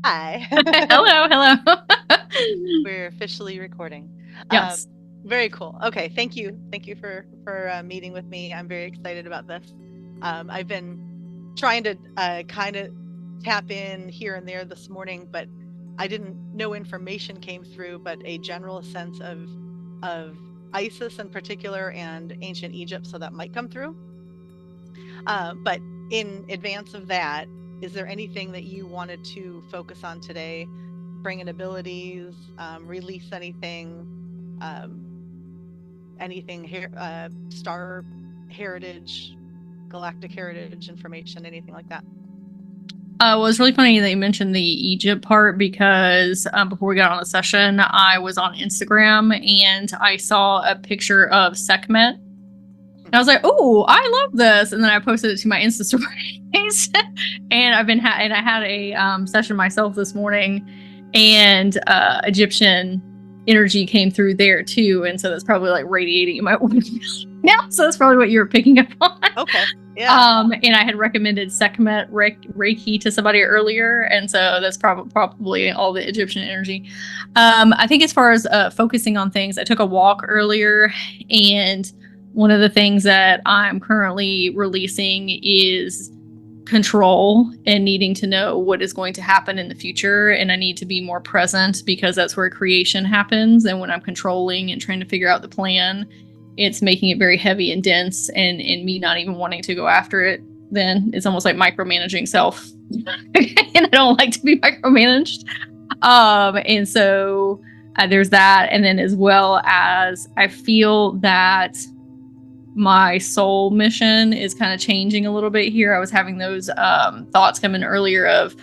Hi. Hello, hello. We're officially recording. Um, Yes. Very cool. Okay, thank you. Thank you for meeting with me. I'm very excited about this. I've been trying to kind of tap in here and there this morning, but I didn't. No information came through, but a general sense of Isis in particular and ancient Egypt, so that might come through. But in advance of that, is there anything that you wanted to focus on today? Bring in abilities, release anything here, star heritage, galactic heritage information, anything like that. Well, it's really funny that you mentioned the Egypt part because before we got on the session, I was on Instagram and I saw a picture of Sekhmet. And I was like, "Oh, I love this!" And then I posted it to my Insta stories. And and I had a session myself this morning, and Egyptian energy came through there too, and so that's probably like radiating in my organ now. So that's probably what you were picking up on. Okay. Yeah. And I had recommended Sekhmet Reiki to somebody earlier, and so that's probably all the Egyptian energy. I think as far as focusing on things, I took a walk earlier, and one of the things that I'm currently releasing is control and needing to know what is going to happen in the future. And I need to be more present because that's where creation happens. And when I'm controlling and trying to figure out the plan, it's making it very heavy and dense, and me not even wanting to go after it. Then it's almost like micromanaging self. And I don't like to be micromanaged. And so there's that. And then as well as I feel that my soul mission is kind of changing a little bit here. I was having those thoughts come in earlier of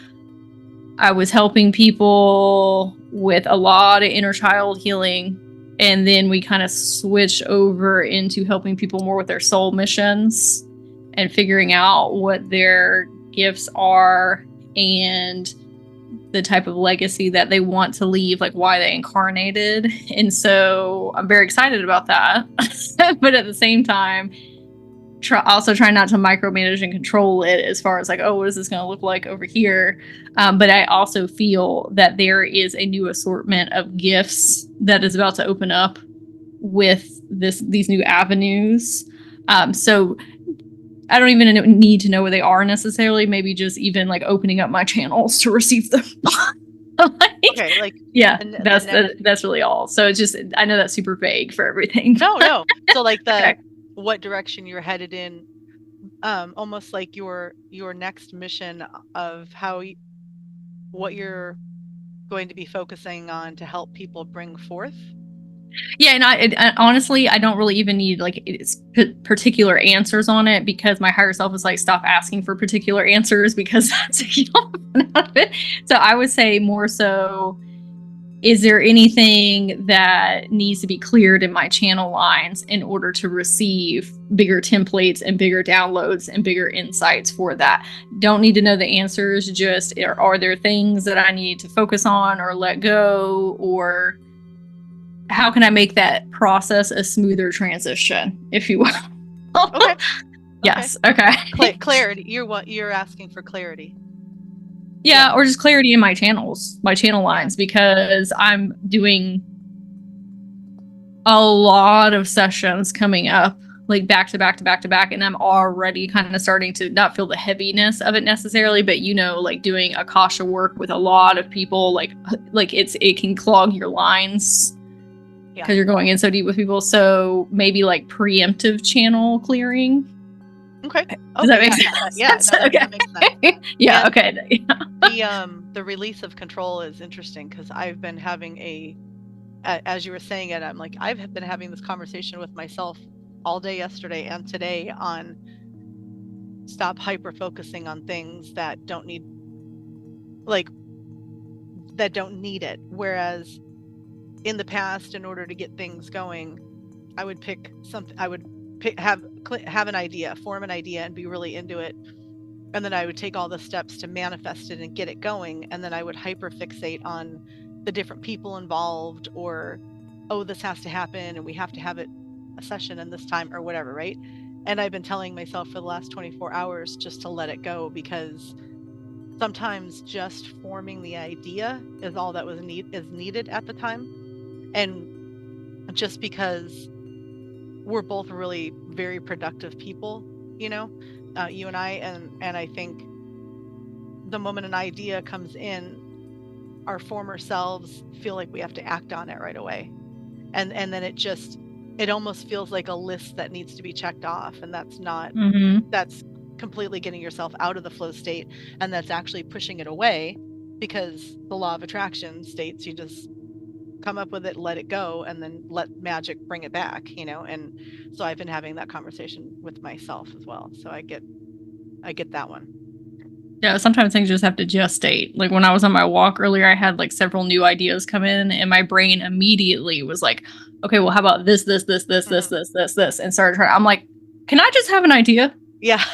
I was helping people with a lot of inner child healing, and then we kind of switch over into helping people more with their soul missions and figuring out what their gifts are and the type of legacy that they want to leave, like why they incarnated. And so I'm very excited about that. But at the same time, also trying not to micromanage and control it as far as like, oh, what is this going to look like over here? But I also feel that there is a new assortment of gifts that is about to open up with these new avenues. So I don't even need to know where they are necessarily. Maybe just even like opening up my channels to receive them. Okay. Like, yeah, next. that's really all. So it's just I know that's super vague for everything. No. So like Okay. what direction you're headed in, almost like your next mission of what you're going to be focusing on to help people bring forth. Yeah, and honestly, I don't really even need like particular answers on it because my higher self is like, stop asking for particular answers because that's out of it. So I would say more so, is there anything that needs to be cleared in my channel lines in order to receive bigger templates and bigger downloads and bigger insights for that? Don't need to know the answers. Just are there things that I need to focus on or let go, or how can I make that process a smoother transition, if you will? Okay. Yes. Okay. Clarity. You're asking for clarity. Yeah, or just clarity in my channels, my channel lines, because I'm doing a lot of sessions coming up, like back to back to back to back, and I'm already kind of starting to not feel the heaviness of it necessarily, but like doing Akasha work with a lot of people, like it can clog your lines because you're going in so deep with people. So maybe like preemptive channel clearing. Okay. Does that make sense? Yeah, no, that makes sense. Yeah. Okay. The release of control is interesting because I've been having as you were saying it, I'm like, I've been having this conversation with myself all day yesterday and today on stop hyper focusing on things that don't need it. Whereas in the past, in order to get things going, I would pick something. I would have an idea, form an idea, and be really into it, and then I would take all the steps to manifest it and get it going, and then I would hyper fixate on the different people involved, or oh, this has to happen and we have to have it a session in this time or whatever, right? And I've been telling myself for the last 24 hours just to let it go, because sometimes just forming the idea is all that was needed at the time. And just because we're both really very productive people, you know, you and I, and I think the moment an idea comes in, our former selves feel like we have to act on it right away. And then it almost feels like a list that needs to be checked off. And that's not, that's completely getting yourself out of the flow state. And that's actually pushing it away, because the law of attraction states you just come up with it, let it go, and then let magic bring it back, you know? And so I've been having that conversation with myself as well. So I get that one. Yeah, sometimes things just have to gestate. Like when I was on my walk earlier, I had like several new ideas come in, and my brain immediately was like, okay, well, how about this, and started trying. I'm like, can I just have an idea? Yeah.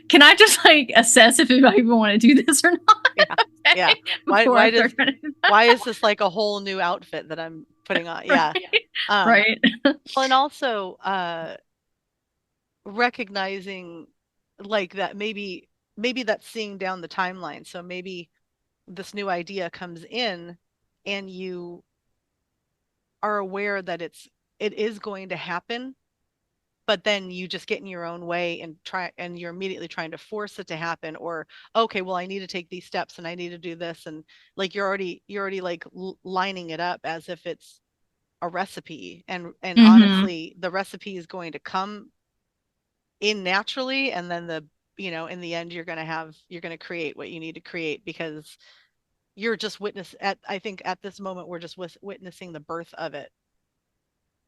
Can I just like assess if I even want to do this or not? Yeah. Why is this like a whole new outfit that I'm putting on? Yeah. Right. Well, and also recognizing like that maybe that's seeing down the timeline. So maybe this new idea comes in and you are aware that it is going to happen, but then you just get in your own way and you're immediately trying to force it to happen, or okay, well, I need to take these steps and I need to do this, and like you're already like lining it up as if it's a recipe, and honestly the recipe is going to come in naturally, and then in the end you're going to create what you need to create, because you're just I think at this moment we're just witnessing the birth of it.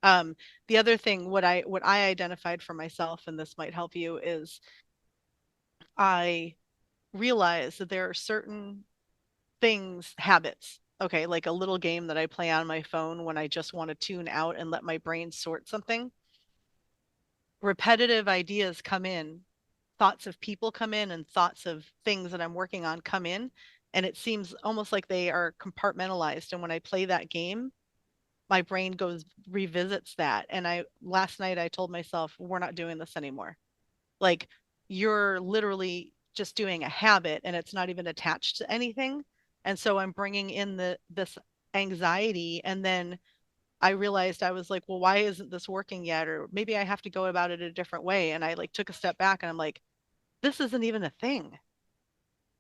The other thing, what I identified for myself, and this might help you, is I realize that there are certain habits, okay, like a little game that I play on my phone when I just want to tune out and let my brain sort something. Repetitive ideas come in, thoughts of people come in, and thoughts of things that I'm working on come in, and it seems almost like they are compartmentalized. And when I play that game, my brain revisits that. And last night I told myself, we're not doing this anymore. Like, you're literally just doing a habit and it's not even attached to anything. And so I'm bringing in this anxiety. And then I realized, I was like, well, why isn't this working yet? Or maybe I have to go about it a different way. And I like took a step back and I'm like, this isn't even a thing.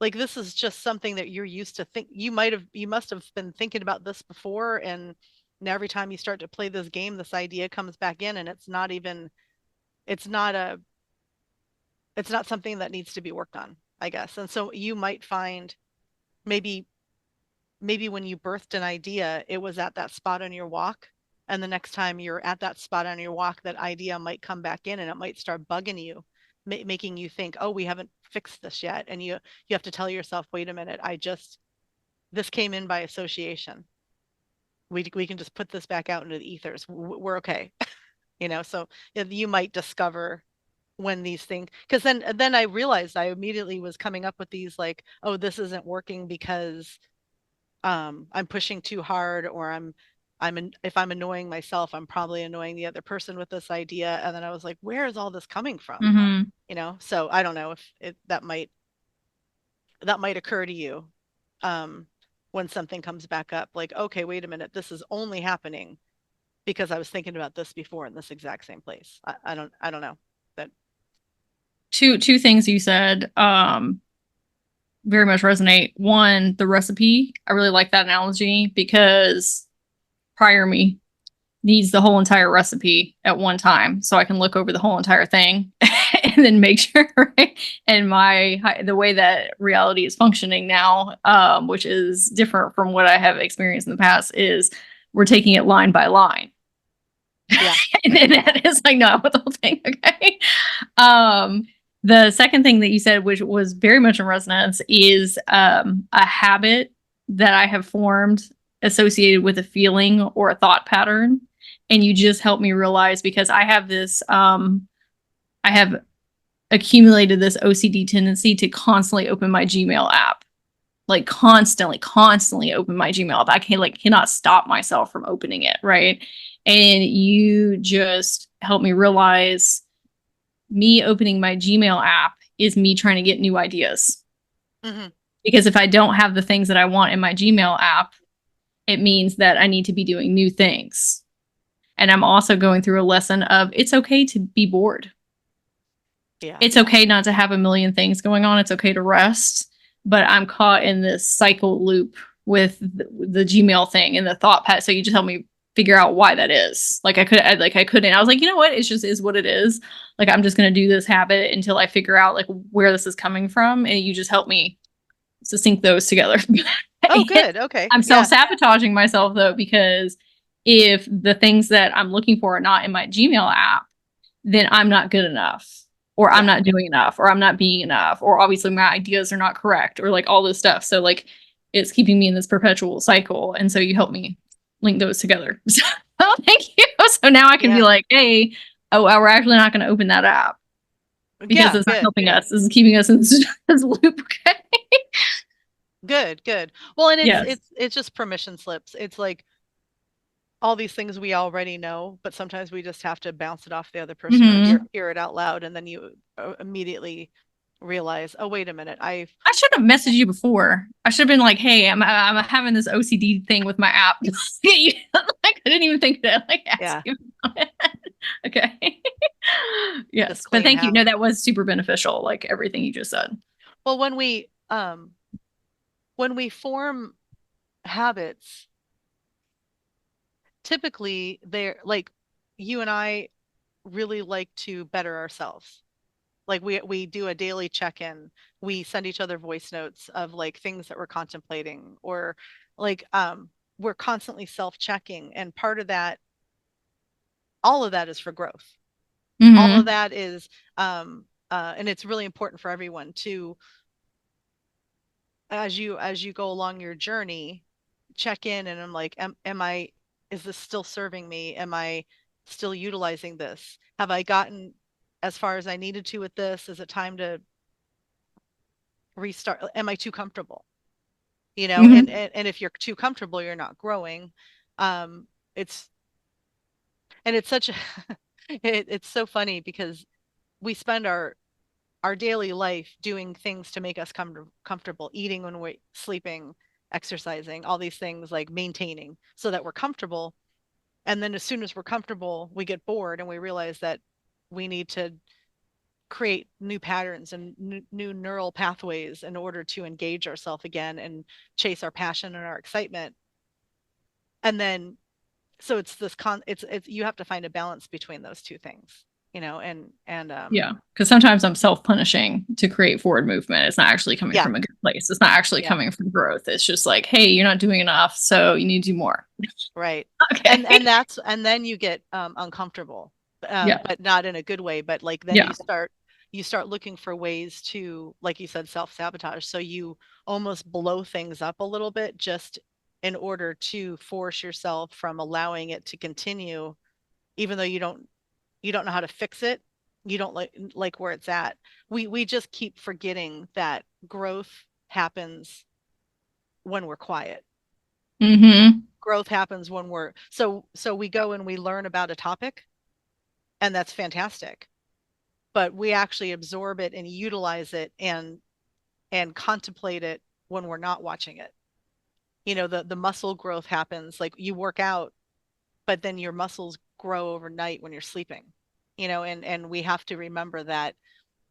Like, this is just something that you're used to think. You must have been thinking about this before. And now every time you start to play this game, this idea comes back in, and it's not something that needs to be worked on, I guess. And so you might find maybe when you birthed an idea, it was at that spot on your walk. And the next time you're at that spot on your walk, that idea might come back in and it might start bugging you, making you think, oh, we haven't fixed this yet. And you have to tell yourself, wait a minute, this came in by association. We can just put this back out into the ethers. We're okay. So you might discover when these things, because then I realized I immediately was coming up with these like, oh, this isn't working because I'm pushing too hard, or if I'm annoying myself, I'm probably annoying the other person with this idea. And then I was like, where is all this coming from? So I don't know if that might occur to you when something comes back up, like, okay, wait a minute, this is only happening because I was thinking about this before in this exact same place. I don't know. That two things you said very much resonate. One, the recipe. I really like that analogy, because prior me needs the whole entire recipe at one time, so I can look over the whole entire thing and then make sure, right? And the way that reality is functioning now, which is different from what I have experienced in the past, is we're taking it line by line. Yeah. And that is like, no, I want the whole thing. Okay. The second thing that you said, which was very much in resonance, is a habit that I have formed associated with a feeling or a thought pattern. And you just helped me realize, because I have this, I have accumulated this OCD tendency to constantly open my Gmail app, like constantly open my Gmail app. I cannot stop myself from opening it. Right. And you just helped me realize, me opening my Gmail app is me trying to get new ideas. Mm-hmm. Because if I don't have the things that I want in my Gmail app, it means that I need to be doing new things. And I'm also going through a lesson of it's okay to be bored. Yeah. It's okay not to have a million things going on. It's okay to rest. But I'm caught in this cycle loop with the Gmail thing and the thought pattern. So you just help me figure out why that is. Like I couldn't. I was like, you know what? It just is what it is. Like I'm just gonna do this habit until I figure out like where this is coming from. And you just help me to sync those together. Oh, good. Okay. I'm Yeah. self-sabotaging myself though, because if the things that I'm looking for are not in my Gmail app, then I'm not good enough, or I'm Yeah. not doing enough, or I'm not being enough, or obviously my ideas are not correct, or like all this stuff. So like it's keeping me in this perpetual cycle. And so you help me link those together. So thank you. So now I can be Yeah. like, hey, oh, we're actually not going to open that app because Yeah. it's not Good. helping us. This is keeping us in this loop. Okay. Good. Good. Well, and it's Yes. it's it's just permission slips. It's like all these things we already know, but sometimes we just have to bounce it off the other person or Mm-hmm. hear it out loud, and then you immediately realize, oh, wait a minute, I've I should have messaged you before. I should have been like, "Hey, I'm having this OCD thing with my app." Like, I didn't even think to like ask yeah, you about it. Okay. just Yes, but clean thank you. house. No, that was super beneficial. Like everything you just said. Well, when we form habits, typically they're like you and I really like to better ourselves. Like we do a daily check-in. We send each other voice notes of like things that we're contemplating or like we're constantly self-checking, and part of that, all of that is for growth. All of Mm-hmm. that is and it's really important for everyone to, as you go along your journey, check in, and I'm like, am I, is this still serving me? Am I still utilizing this? Have I gotten as far as I needed to with this? Is it time to restart? Am I too comfortable? And, Mm-hmm. and if you're too comfortable, you're not growing. It's and it's such a it's so funny because we spend our daily life doing things to make us comfortable, eating when we're sleeping, exercising, all these things, like maintaining so that we're comfortable. And then as soon as we're comfortable, we get bored and we realize that we need to create new patterns and new neural pathways in order to engage ourselves again and chase our passion and our excitement. And then so it's this it's you have to find a balance between those two things, and Yeah, because sometimes I'm self-punishing to create forward movement. It's not actually coming yeah, from a good place. It's not actually yeah. coming from growth. It's just like, hey, you're not doing enough, so you need to do more. Right. And Okay. then you get uncomfortable, Yeah. but not in a good way. But like then Yeah. you start looking for ways to, like you said, self-sabotage. So you almost blow things up a little bit just in order to force yourself from allowing it to continue, even though you don't know how to fix it. You don't like where it's at. We just keep forgetting that growth happens when we're quiet. Mm-hmm. Growth happens when so we go and we learn about a topic, and that's fantastic, but we actually absorb it and utilize it and contemplate it when we're not watching it. The muscle growth happens, like you work out, but then your muscles grow overnight when you're sleeping. And we have to remember that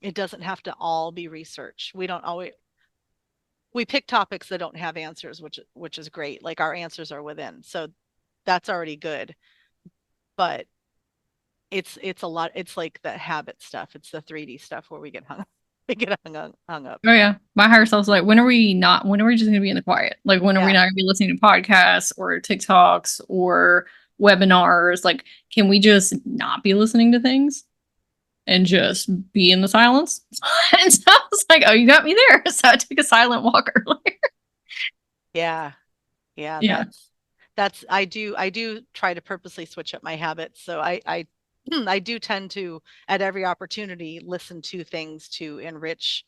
it doesn't have to all be research. We pick topics that don't have answers, which is great. Like our answers are within, so that's already good. But it's a lot. It's like the habit stuff. It's the 3D stuff where we get hung we get hung up. Oh yeah. My higher self's like, when are we just gonna be in the quiet? Like when are we Yeah, not gonna be listening to podcasts or TikToks or webinars? Like, can we just not be listening to things and just be in the silence? And so I was like, oh, you got me there. So I took a silent walk earlier. yeah, yeah. Yeah. That's I do try to purposely switch up my habits. So I I do tend to, at every opportunity, listen to things to enrich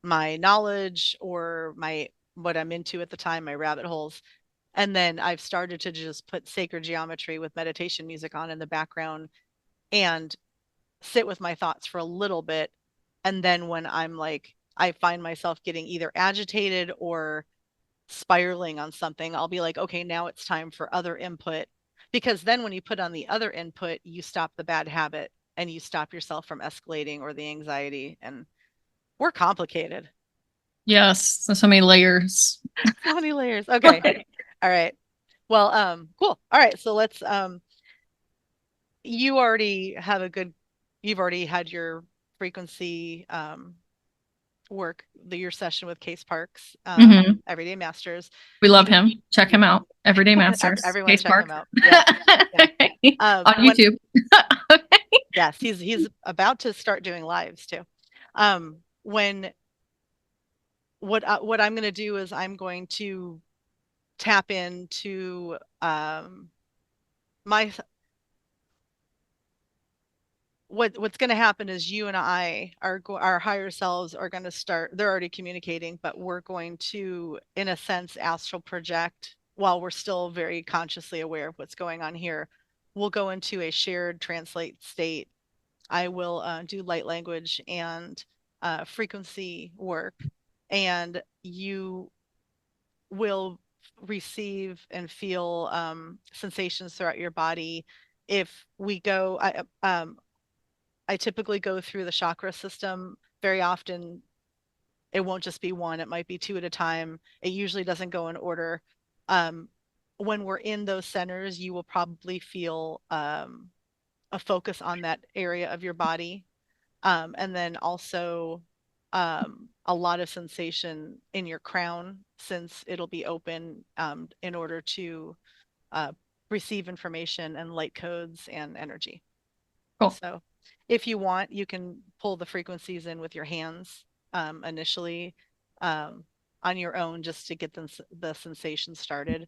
my knowledge or my what I'm into at the time, my rabbit holes. And then I've started to just put sacred geometry with meditation music on in the background and sit with my thoughts for a little bit. And then when I'm like I find myself getting either agitated or spiraling on something, I'll be like, okay, now it's time for other input. Because then when you put on the other input, you stop the bad habit and you stop yourself from escalating or the anxiety. And we're complicated. Yes, there's so many layers. So many layers. Okay. All right. Well, cool. All right. So let's you already have you've already had your frequency work, your session with Case Parks, Everyday Masters. We love him. Check him out. Everyday Masters. Everyone Case check Park. him out. Yeah. On YouTube. Yes, he's about to start doing lives too. When what I'm going to do is I'm going to tap into my what's going to happen is you and I are our higher selves are going to start, they're already communicating, but we're going to, in a sense, astral project while we're still very consciously aware of what's going on here. We'll go into a shared translate state. I will do light language and frequency work, and you will receive and feel sensations throughout your body. If we go, I typically go through the chakra system. Very often, it won't just be one, it might be two at a time. It usually doesn't go in order. When we're in those centers, you will probably feel a focus on that area of your body. And then also a lot of sensation in your crown, since it'll be open in order to receive information and light codes and energy. Cool. So if you want, you can pull the frequencies in with your hands initially on your own, just to get the sensation started.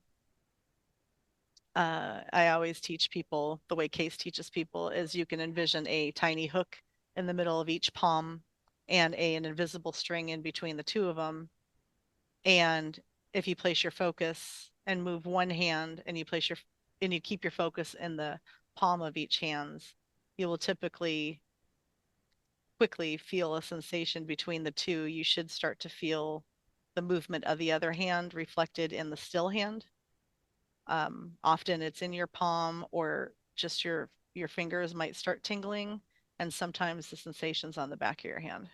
I always teach people, the way Case teaches people is you can envision a tiny hook in the middle of each palm and an invisible string in between the two of them. And if you place your focus and move one hand and you keep your focus in the palm of each hand, you will typically quickly feel a sensation between the two. You should start to feel the movement of the other hand reflected in the still hand. Often it's in your palm, or just your fingers might start tingling, and sometimes the sensation's on the back of your hand.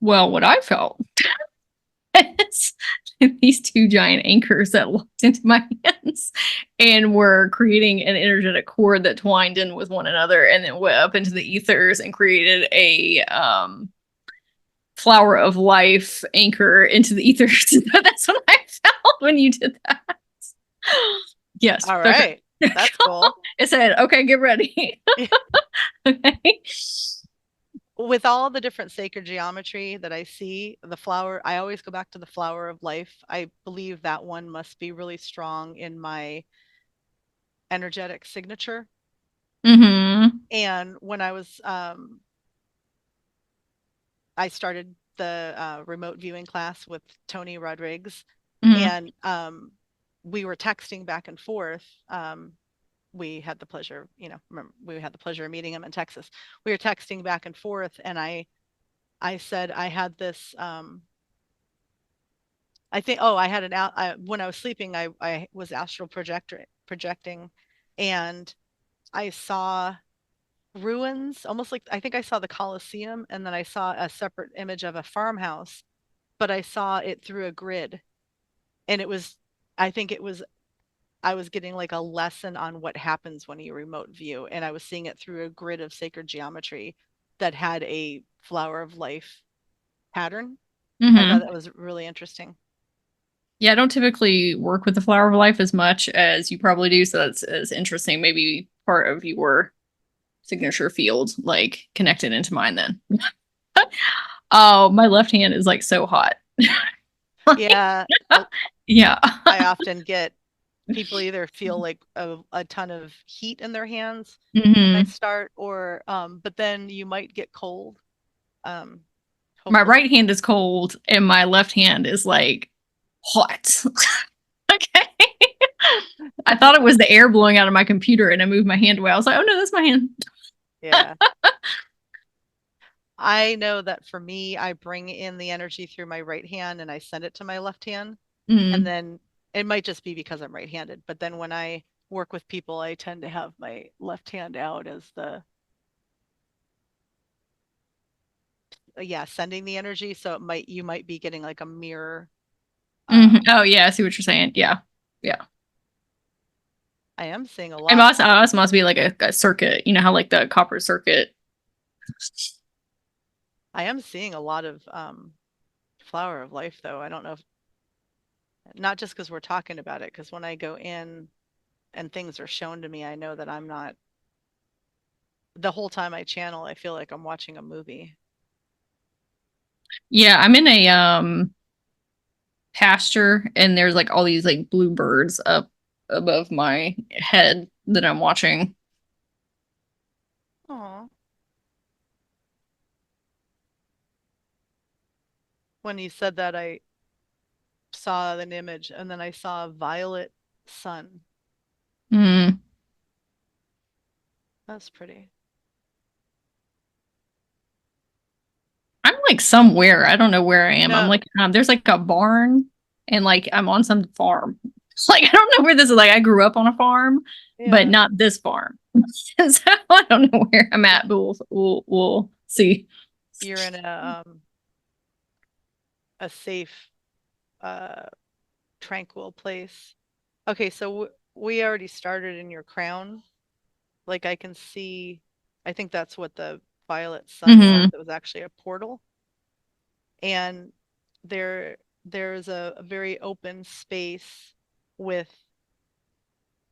Well, what I felt is these two giant anchors that locked into my hands and were creating an energetic cord that twined in with one another and then went up into the ethers and created a flower of life anchor into the ethers. That's what I felt when you did that. Yes. All right. That's cool. It said, okay, get ready. Okay. With all the different sacred geometry that I see, the flower, I always go back to the flower of life. I believe that one must be really strong in my energetic signature. Mm-hmm. And when I was, I started the remote viewing class with Tony Rodriguez, and we were texting back and forth. We had the pleasure, we had the pleasure of meeting him in Texas. We were texting back and forth, and I said I had this. I think, I had when I was sleeping, I was astral projecting, and I saw ruins, almost like, I think I saw the Colosseum, and then I saw a separate image of a farmhouse, but I saw it through a grid, and I think I was getting like a lesson on what happens when you remote view, and I was seeing it through a grid of sacred geometry that had a flower of life pattern. I thought that was really interesting. Yeah, I don't typically work with the flower of life as much as you probably do, so that's interesting. Maybe part of your signature field like connected into mine then. Oh, my left hand is like so hot. Yeah. Yeah. I often get people either feel like a ton of heat in their hands when I start, or but then you might get cold. My right hand is cold and my left hand is like hot. Okay. I thought it was the air blowing out of my computer, and I moved my hand away. I was like, oh no, that's my hand. Yeah. I know that for me, I bring in the energy through my right hand and I send it to my left hand. And Mm. then it might just be because I'm right-handed, but then when I work with people, I tend to have my left hand out as the yeah, sending the energy. So you might be getting like a mirror. Hmm. Um, Oh yeah, I see what you're saying. Yeah, yeah. I am seeing a It lot of must, must be like a circuit. You know how like the copper circuit. I am seeing a lot of flower of life though. I don't know if not just because we're talking about it, because when I go in and things are shown to me, I know that I'm not the whole time I channel, I feel like I'm watching a movie. Yeah, I'm in a pasture, and there's like all these like blue birds up above my head that I'm watching. Oh, when you said that, I saw an image and then I saw a violet sun. Mm. That's pretty. I'm like somewhere. I don't know where I am. I'm No, like there's like a barn, and like I'm on some farm. It's like I don't know where this is. Like I grew up on a farm, but yeah, not this farm. So I don't know where I'm at, but we'll see. you're in a safe, uh, tranquil place. Okay, so we already started in your crown. Like I can see, I think that's what the violet sun was. Hmm. It was actually a portal, and there's a very open space with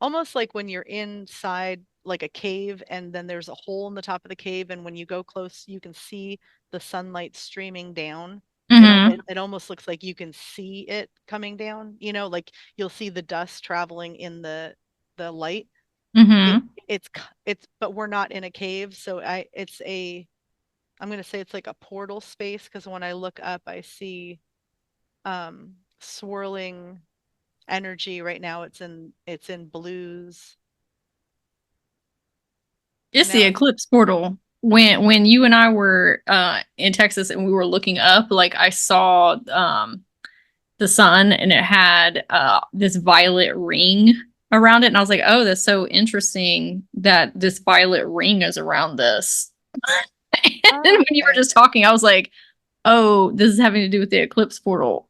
almost like when you're inside like a cave and then there's a hole in the top of the cave and when you go close you can see the sunlight streaming down. Hmm. It almost looks like you can see it coming down, like you'll see the dust traveling in the light. it Hmm. it's but we're not in a cave, so I'm going to say it's like a portal space because when I look up I see swirling energy. Right now it's in blues. It's the Now it's Eclipse Portal. When you and I were in Texas and we were looking up, like I saw the sun and it had this violet ring around it, and I was like, "Oh, that's so interesting that this violet ring is around this." And then when you were okay. just talking, I was like, "Oh, this is having to do with the Eclipse Portal."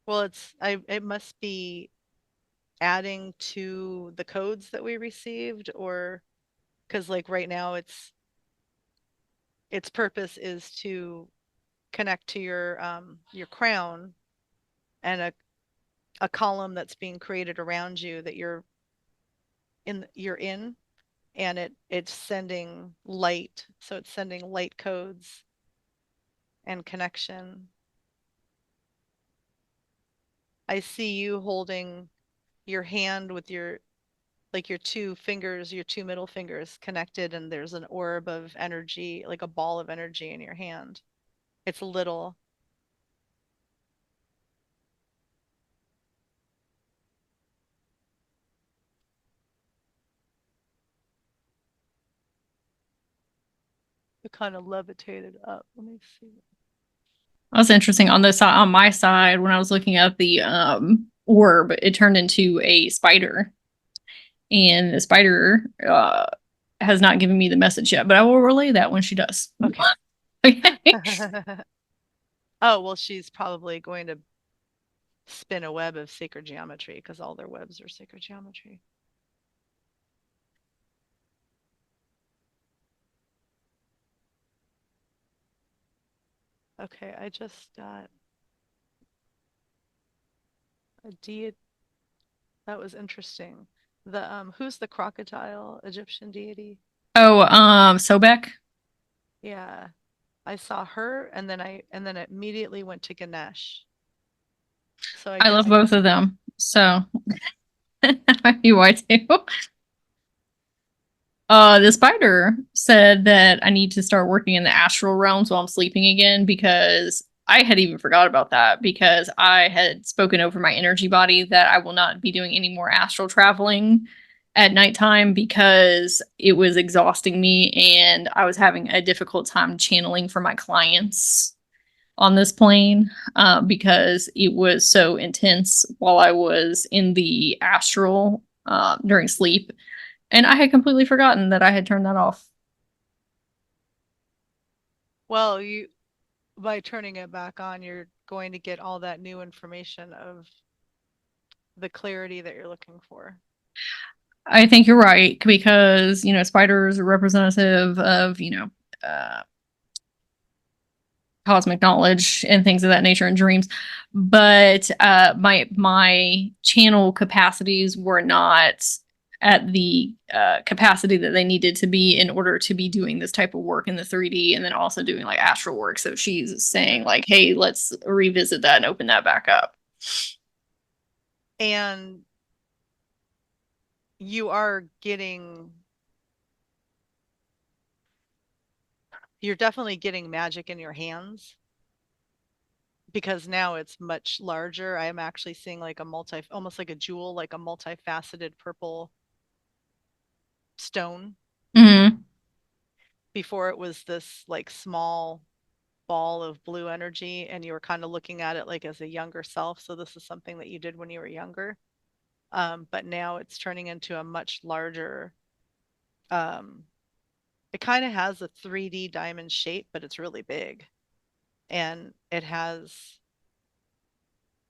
Well, it must be adding to the codes that we received, or because like right now its purpose is to connect to your crown and a column that's being created around you that you're in, and it's sending light, so it's sending light codes and connection. I see you holding your hand with your two fingers, your two middle fingers connected, and there's an orb of energy, like a ball of energy in your hand. It's little. It kind of levitated up. Let me see. That was interesting. On the side, on my side, when I was looking at the orb, it turned into a spider, and the spider has not given me the message yet, but I will relay that when she does. Okay. Okay. Oh, well, she's probably going to spin a web of sacred geometry because all their webs are sacred geometry. Okay, I just got a deity. That was interesting. The who's the crocodile Egyptian deity? Oh, Sobek. Yeah, I saw her, and then it immediately went to Ganesh. So I I get love both of them. So that might be why too. The spider said that I need to start working in the astral realms while I'm sleeping again, because I had even forgot about that, because I had spoken over my energy body that I will not be doing any more astral traveling at nighttime because it was exhausting me and I was having a difficult time channeling for my clients on this plane because it was so intense while I was in the astral during sleep. And I had completely forgotten that I had turned that off. Well, you by turning it back on, you're going to get all that new information of the clarity that you're looking for. I think you're right because, spiders are representative of, cosmic knowledge and things of that nature in dreams. But my channel capacities were not at the capacity that they needed to be in order to be doing this type of work in the 3D and then also doing like astral work. So she's saying like, hey, let's revisit that and open that back up. And you are you're definitely getting magic in your hands because now it's much larger. I am actually seeing like almost like a jewel, like a multifaceted purple stone. Mm-hmm. Before it was this like small ball of blue energy, and you were kind of looking at it like as a younger self. So this is something that you did when you were younger. But now it's turning into a much larger, um, it kind of has a 3D diamond shape, but it's really big. And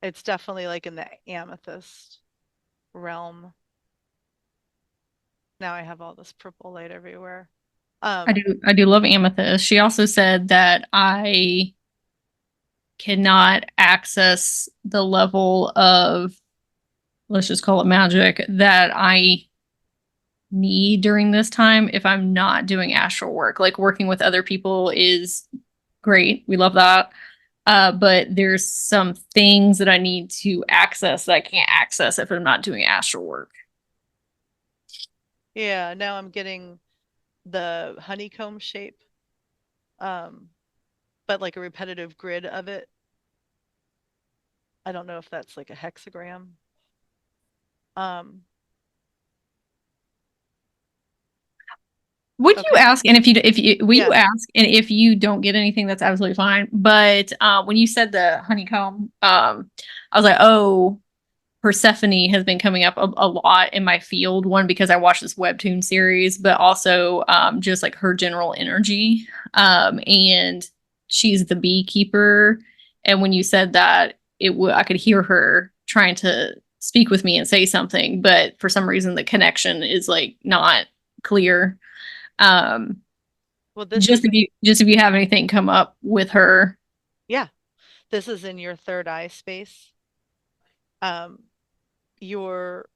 it's definitely like in the amethyst realm. Now I have all this purple light everywhere. I Um, do I do love Amethyst. She also said that I cannot access the level of, let's just call it magic, that I need during this time if I'm not doing astral work. Like working with other people is great. We love that. But there's some things that I need to access that I can't access if I'm not doing astral work. yeah, now I'm getting the honeycomb shape, um, but like a repetitive grid of it. I don't know if that's like a hexagram. Um, Would you okay. ask, and if you will you Yeah. ask, and if you don't get anything, that's absolutely fine. But when you said the honeycomb, I was like, oh, Persephone has been coming up a lot in my field. One, because I watched this webtoon series, but also just like her general energy. And she's the beekeeper. And when you said that, I could hear her trying to speak with me and say something, but for some reason the connection is like not clear. Um, Well, this is just if you have anything come up with her. yeah, this is in your third eye space. Um, your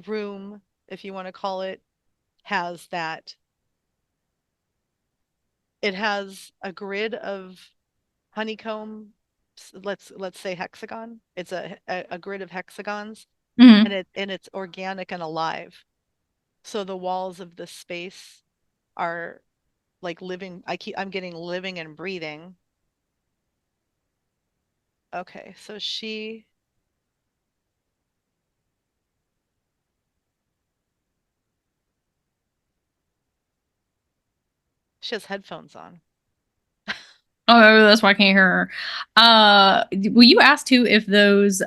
room, if you want to call it, has that. It has a grid of honeycomb. Let's say hexagon. It's a grid of hexagons, Mhm. and it's organic and alive. So the walls of this space are like living. I'm getting living and breathing. Okay, so she has headphones on. Oh, that's why I can't hear her. Will you ask too if those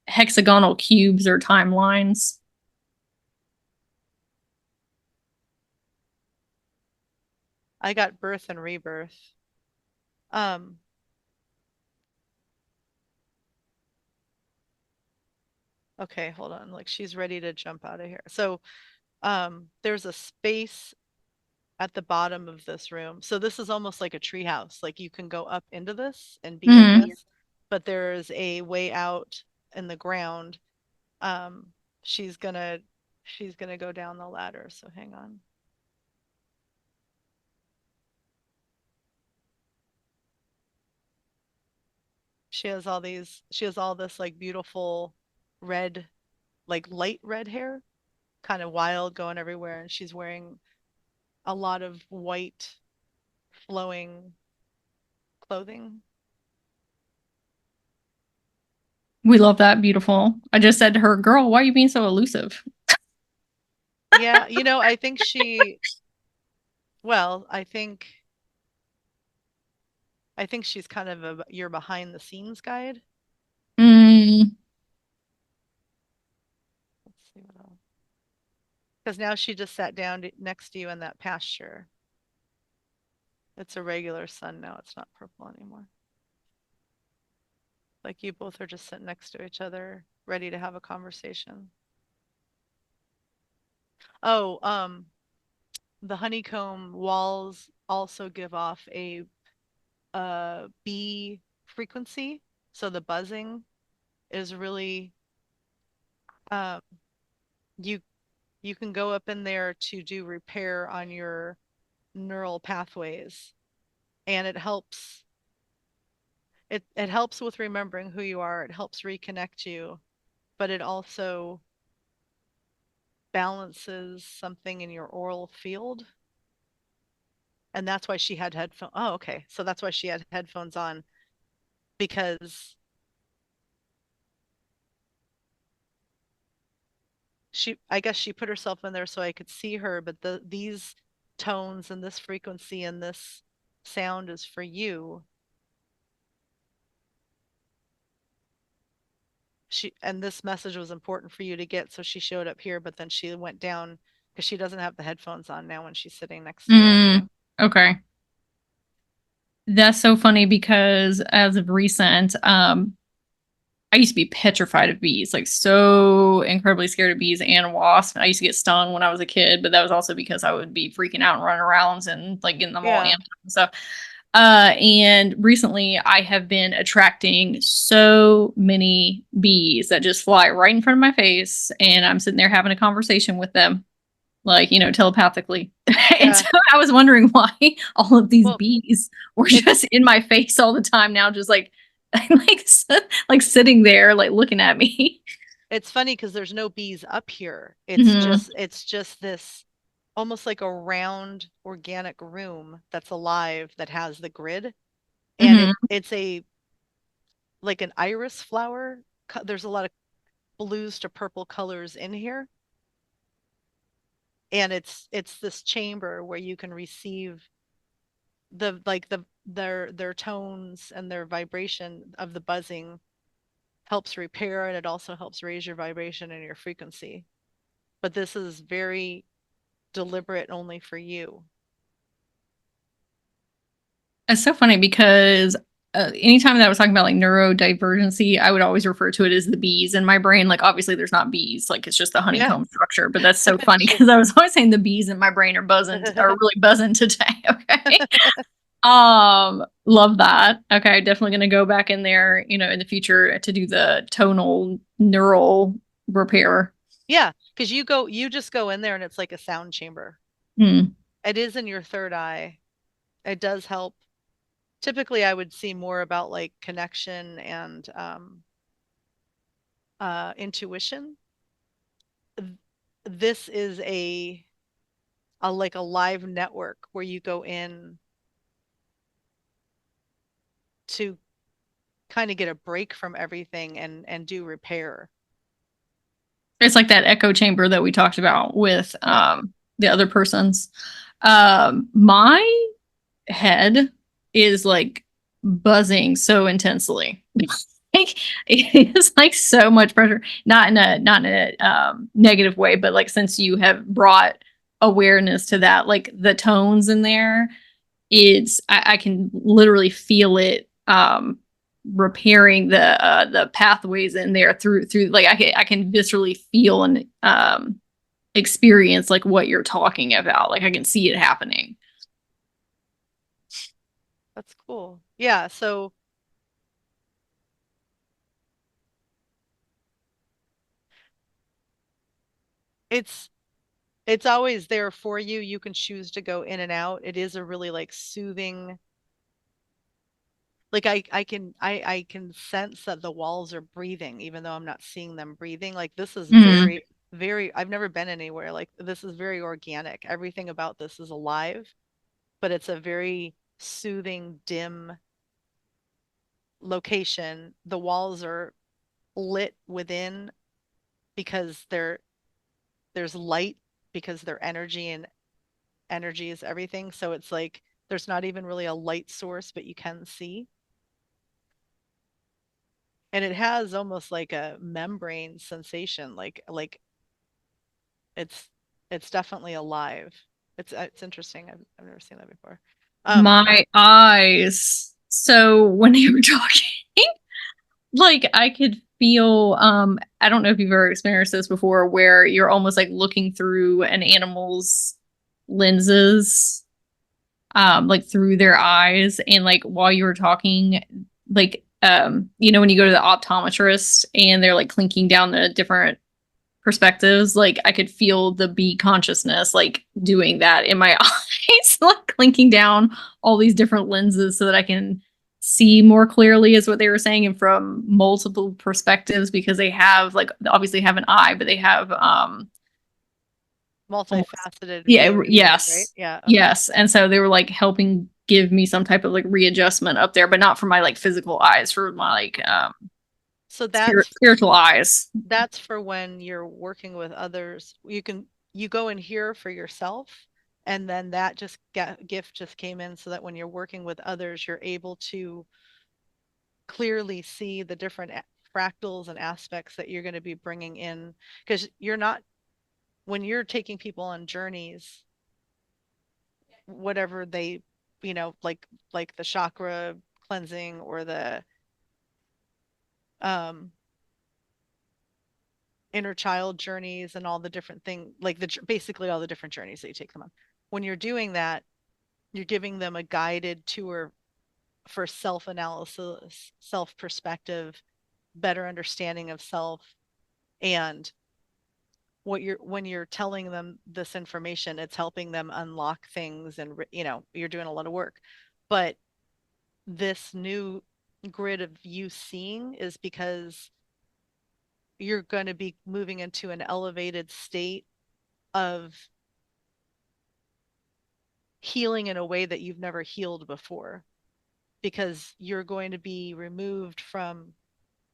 hexagonal cubes are timelines? I got birth and rebirth. Um, okay, hold on. Like she's ready to jump out of here. So, there's a space at the bottom of this room. So this is almost like a treehouse. Like you can go up into this and be in Mm-hmm. this, but there's a way out in the ground. Um, she's gonna she's gonna go down the ladder. So hang on. She has all this like beautiful red, like light red hair, kind of wild going everywhere, and she's wearing a lot of white flowing clothing. We love that. Beautiful. I just said to her, girl, why are you being so elusive? Yeah, I think well, I think she's kind of your behind the scenes guide. Mm, Let's see what else. Because now she just sat down next to you in that pasture. It's a regular sun now. It's not purple anymore. Like you both are just sitting next to each other, ready to have a conversation. Oh, the honeycomb walls also give off a bee frequency. So the buzzing is really um you you can go up in there to do repair on your neural pathways, and it helps with remembering who you are. It helps reconnect you, but it also balances something in your oral field. And that's why she had headphones. Oh, okay. So that's why she had headphones on, because I guess she put herself in there so I could see her, but these tones and this frequency and this sound is for you. And this message was important for you to get, so she showed up here, but then she went down because she doesn't have the headphones on now when she's sitting next to you. okay. That's so funny because as of recent, I used to be petrified of bees, like so incredibly scared of bees and wasps. I used to get stung when I was a kid, but that was also because I would be freaking out and running around and like getting them all Yeah. amped up and stuff. And recently I have been attracting so many bees that just fly right in front of my face, and I'm sitting there having a conversation with them, like, telepathically. And Yeah. so I was wondering why all of these Well, bees were it's just in my face all the time now, just like like like sitting there like looking at me. it's funny because there's no bees up here. It's Hmm. just it's just this almost like a round organic room that's alive that has the grid, and Hmm. it's a like an iris flower. There's a lot of blues to purple colors in here, and it's this chamber where you can receive their tones, and their vibration of the buzzing helps repair, and it also helps raise your vibration and your frequency. But this is very deliberate only for you. It's so funny because anytime that I was talking about like neurodivergency, I would always refer to it as the bees in my brain. Like, obviously, there's not bees, like, it's just the Yeah. honeycomb structure. But that's so funny because I was always saying the bees in my brain are buzzing, are really buzzing today. Okay. Love that. Okay, definitely gonna go back in there, in the future to do the tonal neural repair. Yeah, because you just go in there and it's like a sound chamber. Hmm. It is in your third eye. It does help. Typically, I would see more about like connection and intuition. This is a like a live network where you go in to kind of get a break from everything and do repair. It's like that echo chamber that we talked about with Yeah. the other person's. My head is like buzzing so intensely. Like, it is like so much pressure, not in a negative way, but like since you have brought awareness to that, like the tones in there, I can literally feel it repairing the pathways in there through like I can viscerally feel and experience like what you're talking about. Like I can see it happening. That's cool. Yeah, so it's it's always there for you. You can choose to go in and out. It is a really like soothing, like I can sense that the walls are breathing even though I'm not seeing them breathing. Like this is Mm-hmm. very I've never been anywhere. Like this is very organic. Everything about this is alive, but it's a very soothing, dim location. The walls are lit within because there's light, because their energy, and energy is everything. So it's like there's not even really a light source, but you can see. And it has almost like a membrane sensation, like it's it's definitely alive. It's interesting. I've never seen that before. My eyes. So when you were talking, like I could feel I don't know if you've ever experienced this before where you're almost like looking through an animal's lenses, like through their eyes, and like while you were talking, like you know when you go to the optometrist and they're like clinking down the different perspectives, like I could feel the bee consciousness like doing that in my eyes, like clinking down all these different lenses so that I can see more clearly, is what they were saying, and from multiple perspectives, because they have like obviously have an eye, but they have Multifaceted yeah, view, right? yes, Yeah, okay. yes. And so they were like helping give me some type of like readjustment up there, but not for my like physical eyes, for my like So spiritual eyes. that's for when you're working with others. You go in here for yourself, and then that just gift just came in so that when you're working with others, you're able to clearly see the different fractals and aspects that you're going to be bringing in, because you're not, when you're taking people on journeys, whatever they, like the chakra cleansing or the um inner child journeys and all the different things, like basically all the different journeys that you take them on. When you're doing that, you're giving them a guided tour for self-analysis, self-perspective, better understanding of self. And when you're telling them this information, it's helping them unlock things, and you're doing a lot of work. But this new grid of you seeing is because you're going to be moving into an elevated state of healing in a way that you've never healed before, because you're going to be removed from,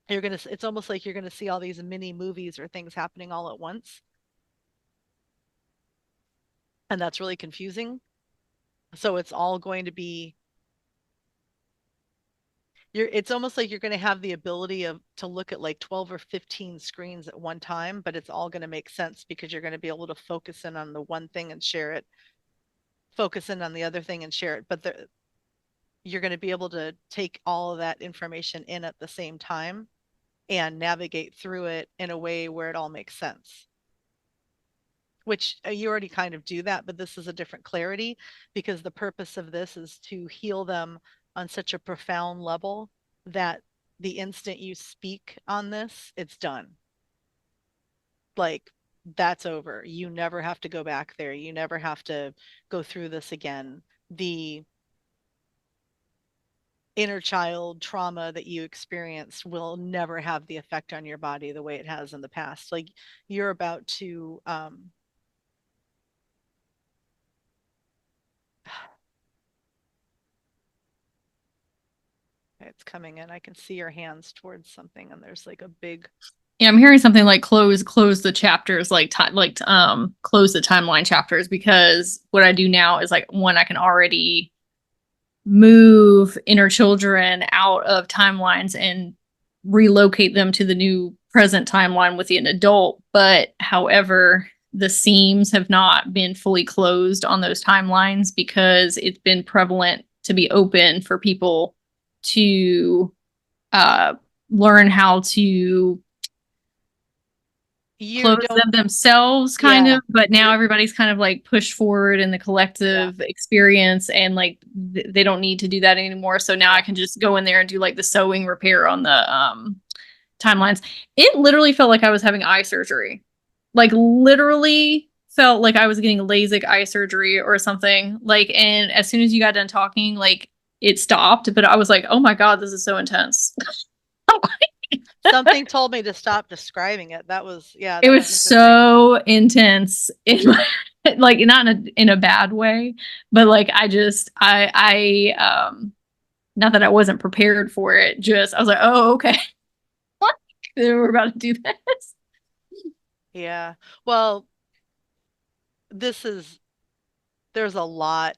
it's almost like you're going to see all these mini movies or things happening all at once, and that's really confusing. So it's all going to be, it's almost like you're going to have the ability to look at like 12 or 15 screens at one time, but it's all going to make sense because you're going to be able to focus in on the one thing and share it, focus in on the other thing and share it. But you're going to be able to take all of that information in at the same time and navigate through it in a way where it all makes sense. Which you already kind of do that, but this is a different clarity, because the purpose of this is to heal them on such a profound level that the instant you speak on this, it's done. Like, that's over. You never have to go back there. You never have to go through this again. The inner child trauma that you experienced will never have the effect on your body the way it has in the past. Like, you're about to it's coming in. I can see your hands towards something, and there's like a big. Yeah, I'm hearing something like close the chapters, like close the timeline chapters, because what I do now is like one, I can already move inner children out of timelines and relocate them to the new present timeline with an adult. But however, the seams have not been fully closed on those timelines because it's been prevalent to be open for people to learn how to close them themselves, kind of. But now everybody's kind of like pushed forward in the collective experience, and like they don't need to do that anymore. So now I can just go in there and do like the sewing repair on the timelines. It literally felt like I was having eye surgery. Like literally felt like I was getting LASIK eye surgery or something. Like, and as soon as you got done talking, like it stopped. But I was like, oh my God, this is so intense. Something told me to stop describing it. That was, it was so intense. Like not in a bad way, but like I not that I wasn't prepared for it, just I was like, oh, okay. we're about to do this. Yeah. Well, this is there's a lot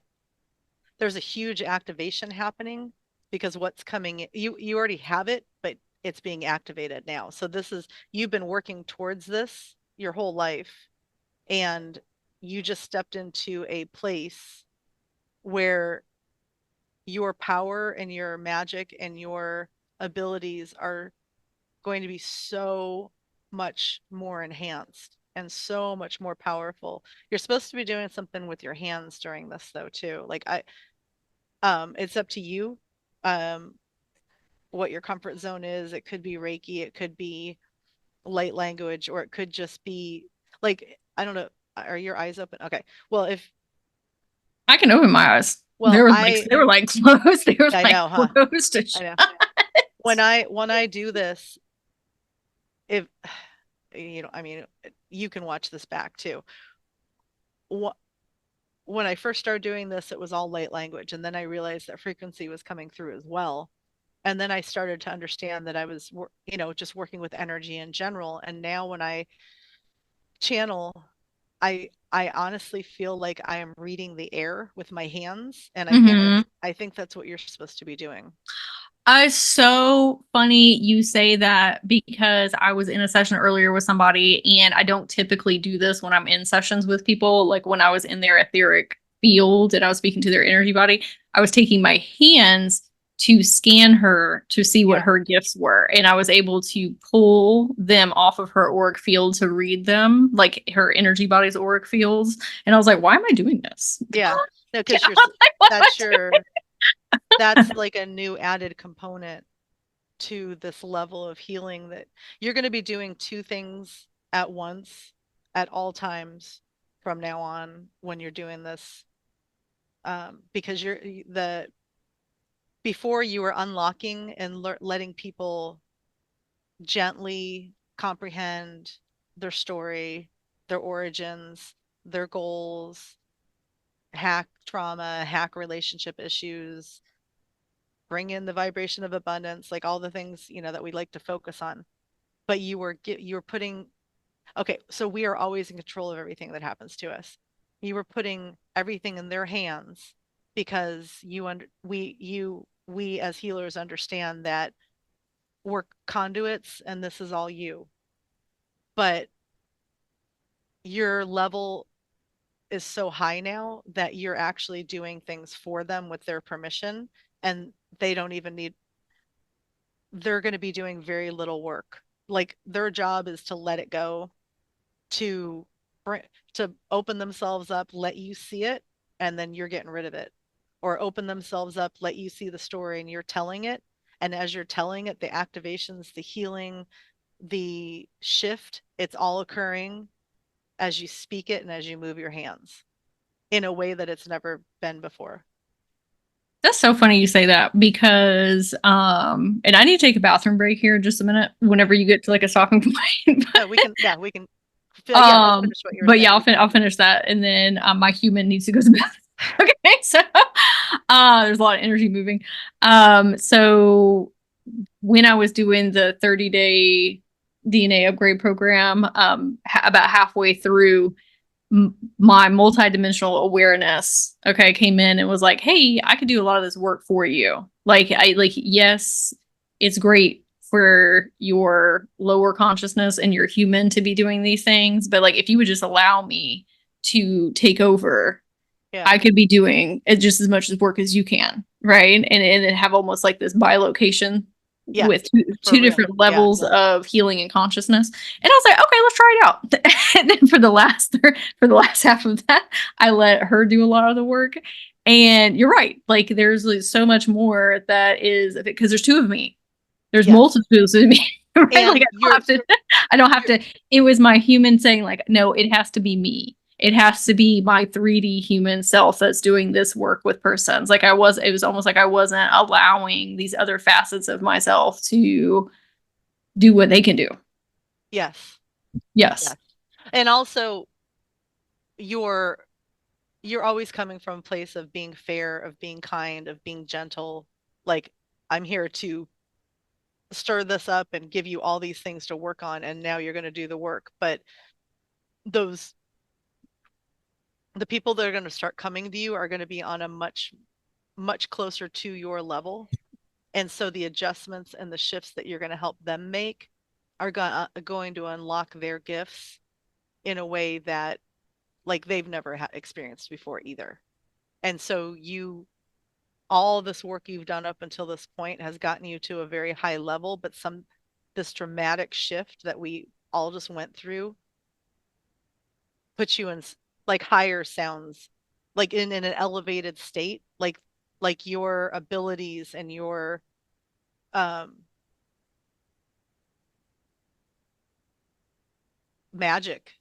there's a huge activation happening because what's coming you already have it, but it's being activated now. So this is you've been working towards this your whole life, and you just stepped into a place where your power and your magic and your abilities are going to be so much more enhanced and so much more powerful. You're supposed to be doing something with your hands during this though too. Like it's up to you um what your comfort zone is. It could be Reiki, it could be light language, or it could just be like I don't know. Are your eyes open? Okay. Well, if I can open my eyes. well, They were like closed. They were I like know, huh? closed to I shut. know. When I do this, if you know, I mean, you can watch this back too. When I first started doing this, it was all light language, and then I realized that frequency was coming through as well. And then I started to understand that I was, you know, just working with energy in general. And now when I channel, I honestly feel like I am reading the air with my hands, and Mm-hmm. I think that's what you're supposed to be doing. It's so funny you say that because I was in a session earlier with somebody, and I don't typically do this when I'm in sessions with people. Like when I was in their etheric field and I was speaking to their energy body, I was taking my hands to scan her to see what Yeah. her gifts were. And I was able to pull them off of her auric field to read them, like her energy body's auric fields. And I was like, why am I doing this? Yeah. No, because you're Like, what am I that's doing? your that's like a new added component to this level of healing, that you're going to be doing two things at once at all times from now on when you're doing this, because you're the before you were unlocking and letting people gently comprehend their story, their origins, their goals, hack trauma, hack relationship issues, bring in the vibration of abundance, like all the things, you know, that we like to focus on. But you were putting okay, so we are always in control of everything that happens to us. You were putting everything in their hands because we as healers understand that we're conduits and this is all you. But your level is so high now that you're actually doing things for them with their permission, and they don't even need they're going to be doing very little work. Like their job is to let it go, to bring to open themselves up, let you see it, and then you're getting rid of it. Or open themselves up, let you see the story and you're telling it. And as you're telling it, the activations, the healing, the shift, it's all occurring as you speak it and as you move your hands in a way that it's never been before. That's so funny you say that because and I need to take a bathroom break here in just a minute whenever you get to like a stopping point. No, we can just finish what you were But yeah, saying. I'll finish that and then my human needs to go to the bathroom. Okay, so there's a lot of energy moving. So when I was doing the 30-day DNA upgrade program, about halfway through, my multidimensional awareness, okay, came in and was like, hey, I could do a lot of this work for you. Yes, it's great for your lower consciousness and your human to be doing these things, but like if you would just allow me to take over, Yeah. I could be doing it just as much as work as you can, right? And have almost like this bilocation Yeah. with For two real. different Yeah. levels of healing and consciousness. And I was like, okay, let's try it out. And then for the last half of that, I let her do a lot of the work. And you're right, like there's like so much more that is because there's two of me. There's Yes. multitudes of me. Right? And Like I don't have to. It was my human saying, like, no, it has to be me. It has to be my 3D human self that's doing this work with persons. Like it was almost like I wasn't allowing these other facets of myself to do what they can do. yes. Yes. Yes. And also you're you're always coming from a place of being fair, of being kind, of being gentle. Like I'm here to stir this up and give you all these things to work on, and now you're going to do the work. But those the people that are going to start coming to you are going to be on a much closer to your level. And so the adjustments and the shifts that you're going to help them make are going to unlock their gifts in a way that like they've never experienced before either. And so all this work you've done up until this point has gotten you to a very high level, but this dramatic shift that we all just went through puts you in like higher sounds, like in an elevated state, like your abilities and your um magic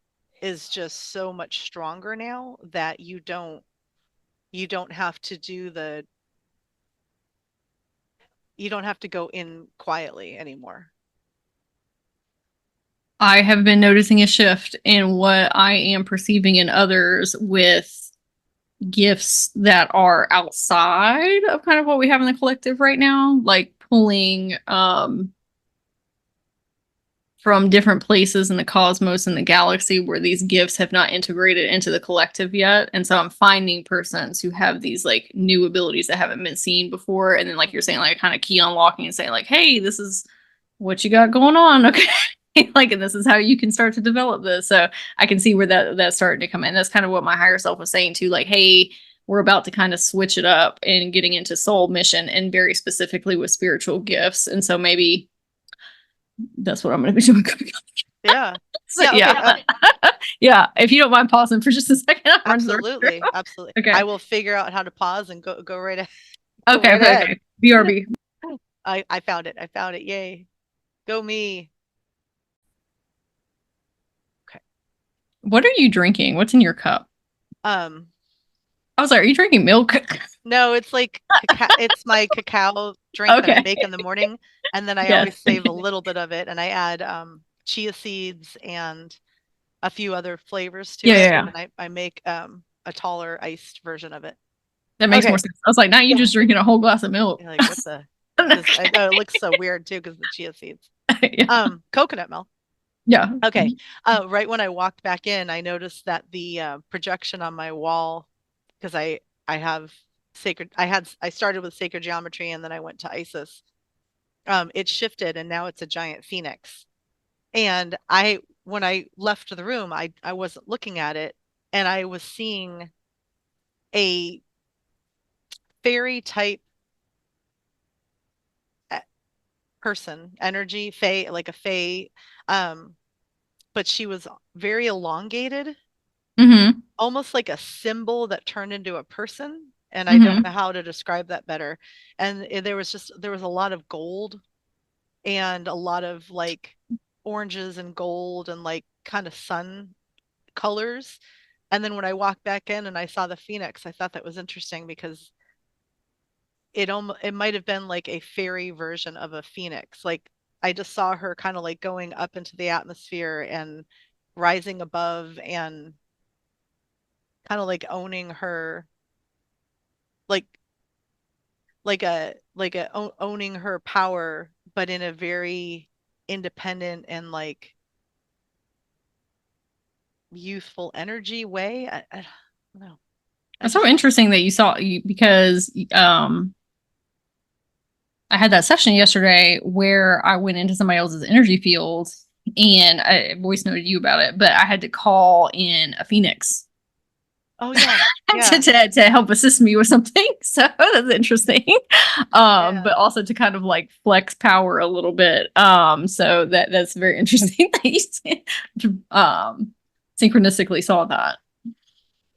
is just so much stronger now that you don't have to you don't have to go in quietly anymore. I have been noticing a shift in what I am perceiving in others with gifts that are outside of kind of what we have in the collective right now, like pulling from different places in the cosmos and the galaxy where these gifts have not integrated into the collective yet. And so I'm finding persons who have these like new abilities that haven't been seen before. And then like you're saying, like kind of key unlocking and saying like, hey, this is what you got going on. Okay. Like, and this is how you can start to develop this. So I can see where that's starting to come in. That's kind of what my higher self was saying too. Like, hey, we're about to kind of switch it up and getting into soul mission and very specifically with spiritual gifts. And so maybe that's what I'm going to be doing. Yeah. So, yeah. Okay. Yeah. If you don't mind pausing for just a second. Absolutely. Absolutely. Okay. I will figure out how to pause and go right ahead. Okay. Right ahead. Okay. BRB. I found it. I found it. Yay. Go me. Okay. What are you drinking? What's in your cup? I was like, are you drinking milk? No, it's like it's my cacao drink that I make in the morning, and then I always save a little bit of it, and I add chia seeds and a few other flavors to it. Yeah. And I make a taller iced version of it. That makes more sense. I was like, now you just drinking a whole glass of milk. You're like, what the? I know it looks so weird too because of the chia seeds. Yeah. Coconut milk. Yeah. Okay. Right when I walked back in, I noticed that the projection on my wall, because I have I started with sacred geometry and then I went to Isis. It shifted and now it's a giant phoenix. And when I left the room, I wasn't looking at it, and I was seeing a fairy type person, energy, fae, like a fae, but she was very elongated, almost like a symbol that turned into a person. And I don't know how to describe that better. And there was a lot of gold and a lot of like oranges and gold and like kind of sun colors. And then when I walked back in and I saw the phoenix, I thought that was interesting because it might have been like a fairy version of a phoenix. Like I just saw her kind of like going up into the atmosphere and rising above and kind of like owning her like owning her power, but in a very independent and like youthful energy way. I don't know. It's so interesting that you saw because I had that session yesterday where I went into somebody else's energy field and I voice noted you about it, but I had to call in a phoenix. Oh yeah. to help assist me with something. So that's interesting. But also to kind of like flex power a little bit. So that's very interesting that you synchronistically saw that.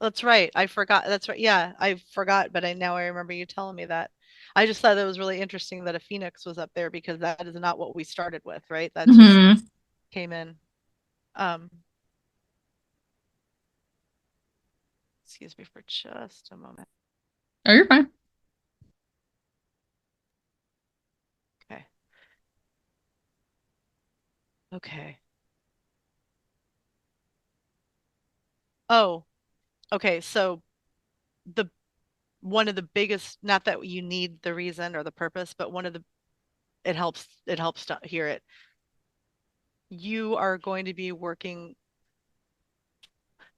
That's right. I forgot. That's right. Yeah, I forgot, but now I remember you telling me that. I just thought it was really interesting that a phoenix was up there because that is not what we started with, right? That just came in. Excuse me for just a moment. Oh, you're fine. Okay. Okay. Oh, okay. So one of the biggest, not that you need the reason or the purpose, but it helps to hear it. You are going to be working.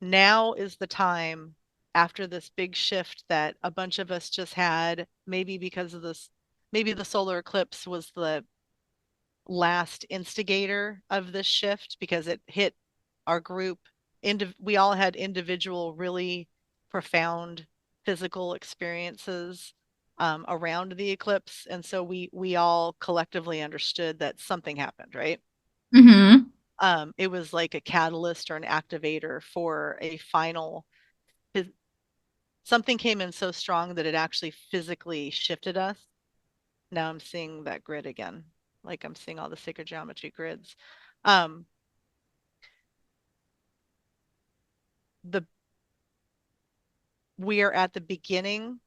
Now is the time, after this big shift that a bunch of us just had, maybe because of this, maybe the solar eclipse was the last instigator of this shift because it hit our group. We all had individual, really profound physical experiences around the eclipse, and so we all collectively understood that something happened, right? Mm-hmm. It was like a catalyst or an activator for a final. Something came in so strong that it actually physically shifted us. Now I'm seeing that grid again, like I'm seeing all the sacred geometry grids. Um, the we are at the beginning.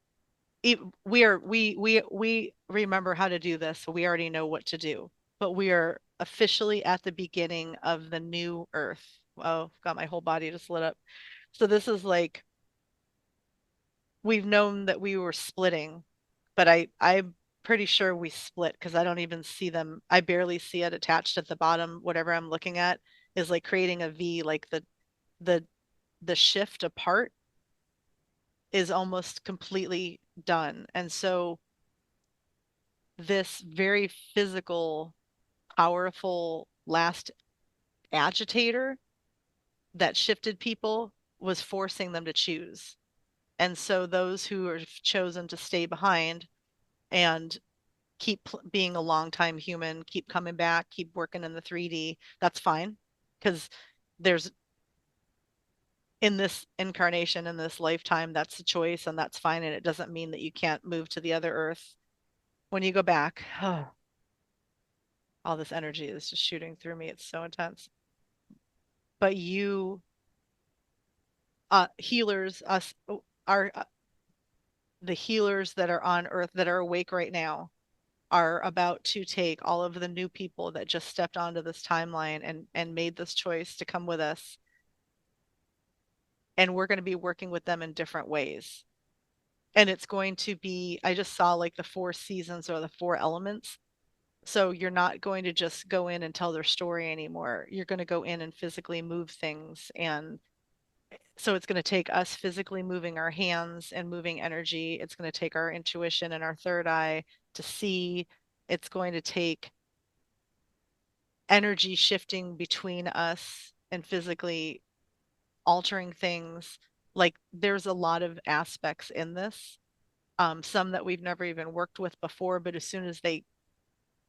We remember how to do this, so we already know what to do. But we are officially at the beginning of the new Earth. Oh, got my whole body just lit up. So this is like, we've known that we were splitting, but I'm pretty sure we split because I don't even see them. I barely see it attached at the bottom. Whatever I'm looking at is like creating a V, like the the shift apart is almost completely done. And so this very physical, powerful last agitator that shifted people was forcing them to choose. And so those who are chosen to stay behind and keep being a long time human, keep coming back, keep working in the 3D, that's fine. Because there's, in this incarnation, in this lifetime, that's the choice and that's fine. And it doesn't mean that you can't move to the other Earth when you go back. Oh, all this energy is just shooting through me. It's so intense. But you, healers, us, are the healers that are on Earth, that are awake right now, are about to take all of the new people that just stepped onto this timeline and made this choice to come with us. And we're going to be working with them in different ways. And it's going to be, I just saw like the 4 seasons or the 4 elements. So you're not going to just go in and tell their story anymore. You're going to go in and physically move things. And so it's going to take us physically moving our hands and moving energy. It's going to take our intuition and our third eye to see. It's going to take energy shifting between us and physically altering things. Like, there's a lot of aspects in this, some that we've never even worked with before, but as soon as they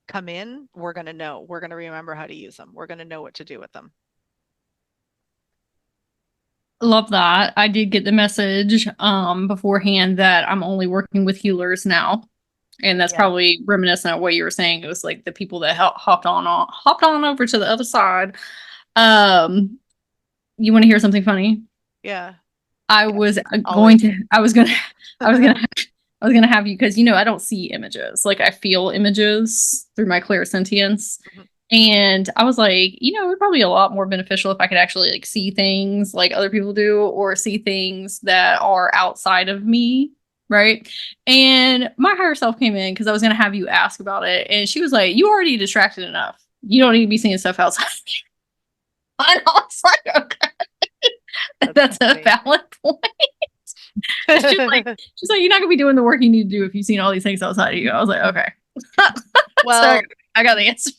come in, we're going to know. We're going to remember how to use them. We're going to know what to do with them. Love that. I did get the message beforehand that I'm only working with healers now. And that's Yeah. probably reminiscent of what you were saying. It was like the people that hopped on over to the other side. Um, you want to hear something funny? Yeah. I Yeah. was going Always. to. I was gonna. I was gonna. I was gonna have you because I don't see images. Like I feel images through my clairsentience. Mhm. And I was like, it would probably be a lot more beneficial if I could actually like see things like other people do or see things that are outside of me. Right. And my higher self came in because I was going to have you ask about it. And she was like, you already distracted enough. You don't need to be seeing stuff outside. And I was like, okay, that's a valid point. She's like, you're not going to be doing the work you need to do if you've seen all these things outside of you. I was like, okay. Well, So I got the answer.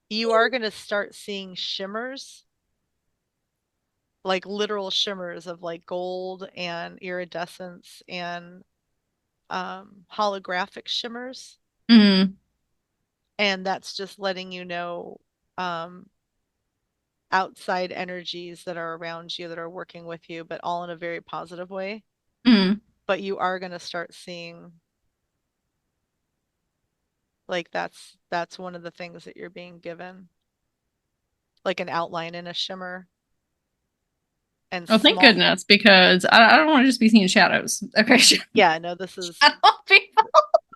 you are going to start seeing shimmers, like literal shimmers of like gold and iridescence and holographic shimmers. Mm, And that's just letting you know, um, outside energies that are around you that are working with you, but all in a very positive way. mm. But you are going to start seeing, like, that's one of the things that you're being given, like an outline in a shimmer and Oh, thank small. goodness, because I don't want to just be seeing shadows. Okay. Yeah, no, this is Shadow people.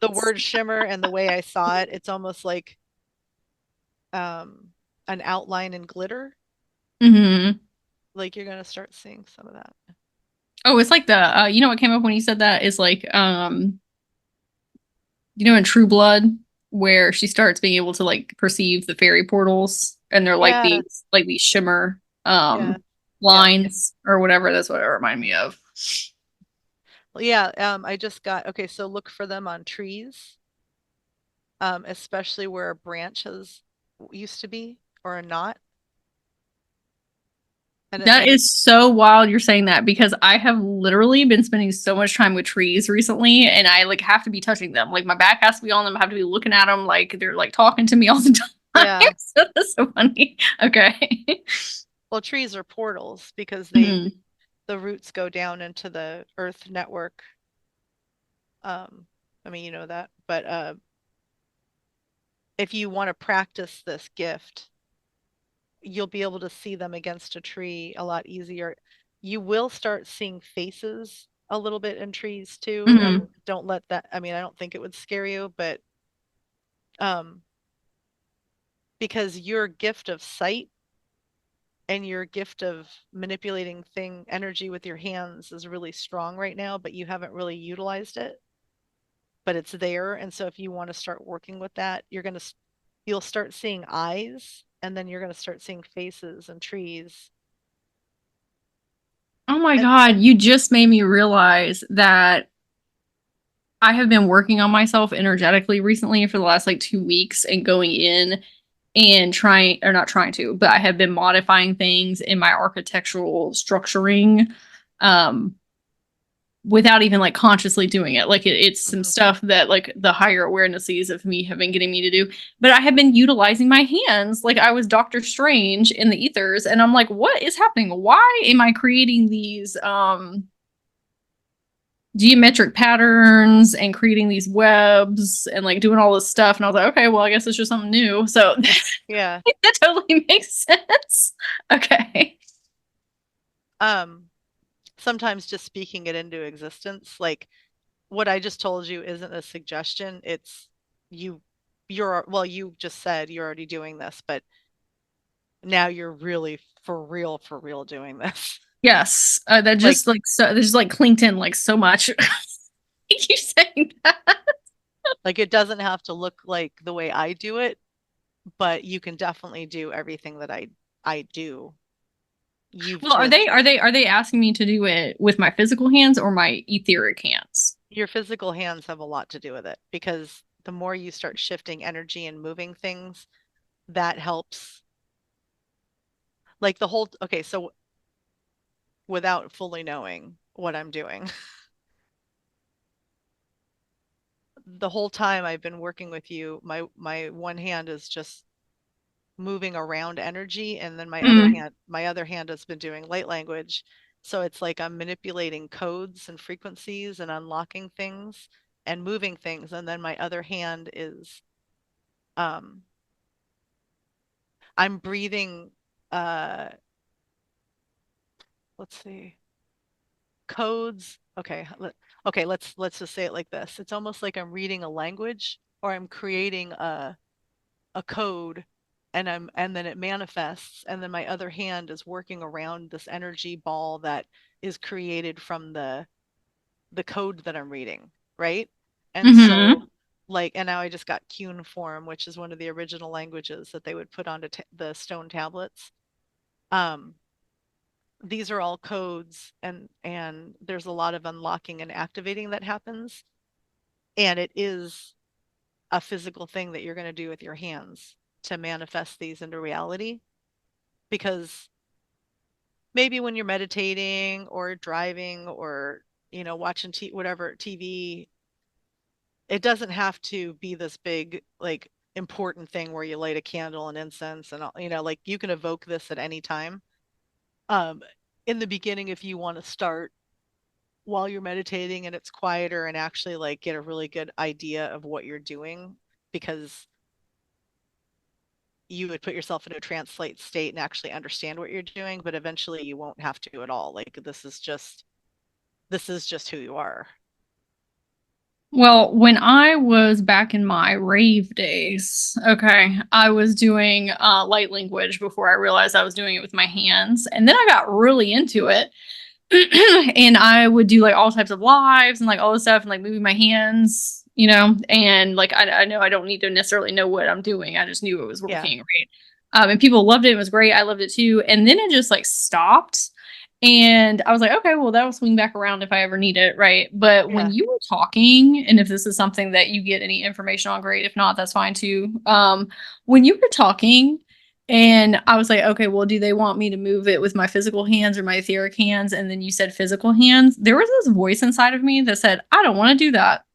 the word shimmer, and the way I saw it, it's almost like um an outline in glitter. Hmm. Like, you're going to start seeing some of that. Oh, it's like what came up when you said that is like, in True Blood where she starts being able to like perceive the fairy portals, and they're like Yeah. these shimmer Yeah. Yeah. lines or whatever. That's what it reminded me of. Well, yeah. I just got, okay, so look for them on trees, especially where a branch has used to be or a knot. That And is so wild you're saying that, because I have literally been spending so much time with trees recently, and I like have to be touching them. Like my back has to be on them. I have to be looking at them like they're like talking to me all the time. yeah, So that's so funny. Okay. well, trees are portals because Mhm. the roots go down into the earth network. I mean, you know that, but if you want to practice this gift, you'll be able to see them against a tree a lot easier. You will start seeing faces a little bit in trees too, and Mhm. don't let that, I mean, I don't think it would scare you, but um because your gift of sight and your gift of manipulating thing energy with your hands is really strong right now, but you haven't really utilized it, but it's there. And so if you want to start working with that, you'll start seeing eyes, and then you're going to start seeing faces and trees. Oh my And God, you just made me realize that I have been working on myself energetically recently for the last like 2 weeks and going in and trying, or not trying to, but I have been modifying things in my architectural structuring um without even like consciously doing it. Like it's some mhm. stuff that like the higher awarenesses of me have been getting me to do. But I have been utilizing my hands like I was Doctor Strange in the ethers, and I'm like, what is happening? Why am I creating these geometric patterns and creating these webs and like doing all this stuff? And I was like, okay, well, I guess it's just something new. So Yeah. that totally makes sense. Okay. Um, Sometimes just speaking it into existence, like what I just told you isn't a suggestion. It's you, well, you just said you're already doing this, but now you're really for real doing this. Yes. That Like, just like so there's like clinked in like so much. You saying that. it doesn't have to look like the way I do it, but you can definitely do everything that I do. You've Well, just are they asking me to do it with my physical hands or my etheric hands? Your physical hands have a lot to do with it because the more you start shifting energy and moving things, that helps. Like the whole, okay, so without fully knowing what I'm doing, the whole time I've been working with you, my one hand is just moving around energy, and then Mm. my other hand has been doing light language. So it's like I'm manipulating codes and frequencies and unlocking things and moving things, and then my other hand is um I'm breathing uh let's see, codes. Okay, let's just say it like this. It's almost like I'm reading a language, or I'm creating a code, and then it manifests, and then my other hand is working around this energy ball that is created from the code that I'm reading, right? And so Hmm. and now I just got cuneiform, which is one of the original languages that they would put onto the stone tablets. Um, these are all codes, and there's a lot of unlocking and activating that happens, and it is a physical thing that you're going to do with your hands to manifest these into reality, because maybe when you're meditating or driving or watching whatever TV, it doesn't have to be this big like important thing where you light a candle and incense and all, like you can evoke this at any time. um in the beginning, if you want to start while you're meditating and it's quieter, and actually like get a really good idea of what you're doing, because you would put yourself in a translate state and actually understand what you're doing, but eventually you won't have to at all. Like this is just who you are. Well, when I was back in my rave days, okay, I was doing light language before I realized I was doing it with my hands. And then I got really into it. And I would do like all types of lives and like all this stuff and like moving my hands you know, and like I know I don't need to necessarily know what I'm doing. I just knew it was Yeah. working, right? And people loved it. It was great. I loved it too. And then it just like stopped. And I was like, okay, well, that'll swing back around if I ever need it, right? But when Yeah. you were talking, and if this is something that you get any information on, great. If not, that's fine too. When you were talking, and I was like, okay, well, do they want me to move it with my physical hands or my etheric hands? And then you said physical hands. There was this voice inside of me that said, I don't want to do that,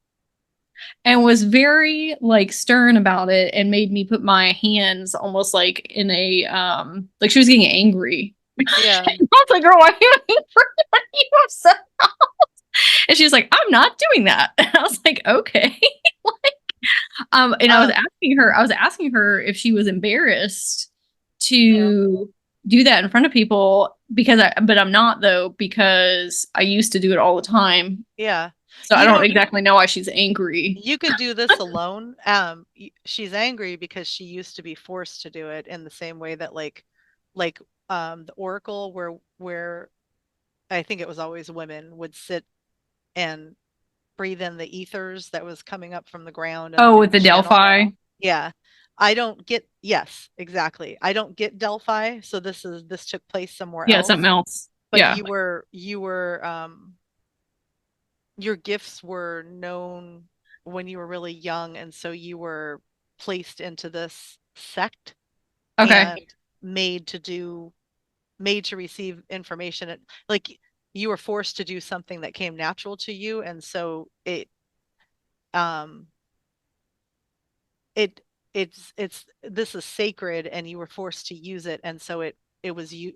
and was very like stern about it and made me put my hands almost like in a like she was getting angry. Yeah. I was like, girl, why are you angry? What are you upset about? And she was like, I'm not doing that. And I was like, okay. And I was asking her if she was embarrassed Yeah. to do that in front of people but I'm not though, because I used to do it all the time. Yeah. So I You don't don't exactly know why she's angry. you can do this alone. She's angry because she used to be forced to do it in the same way that like the Oracle where I think it was always women would sit and breathe in the ethers that was coming up from the ground and Oh, then with the channel. Delphi. Yeah. I don't get, yes, exactly. I don't get Delphi, so this took place somewhere Yeah, else. something else. But Yeah. you were your gifts were known when you were really young, and so you were placed into this sect Okay. and made to do made to receive information. Like you were forced to do something that came natural to you, and so um it's this is sacred and you were forced to use it, and so it was you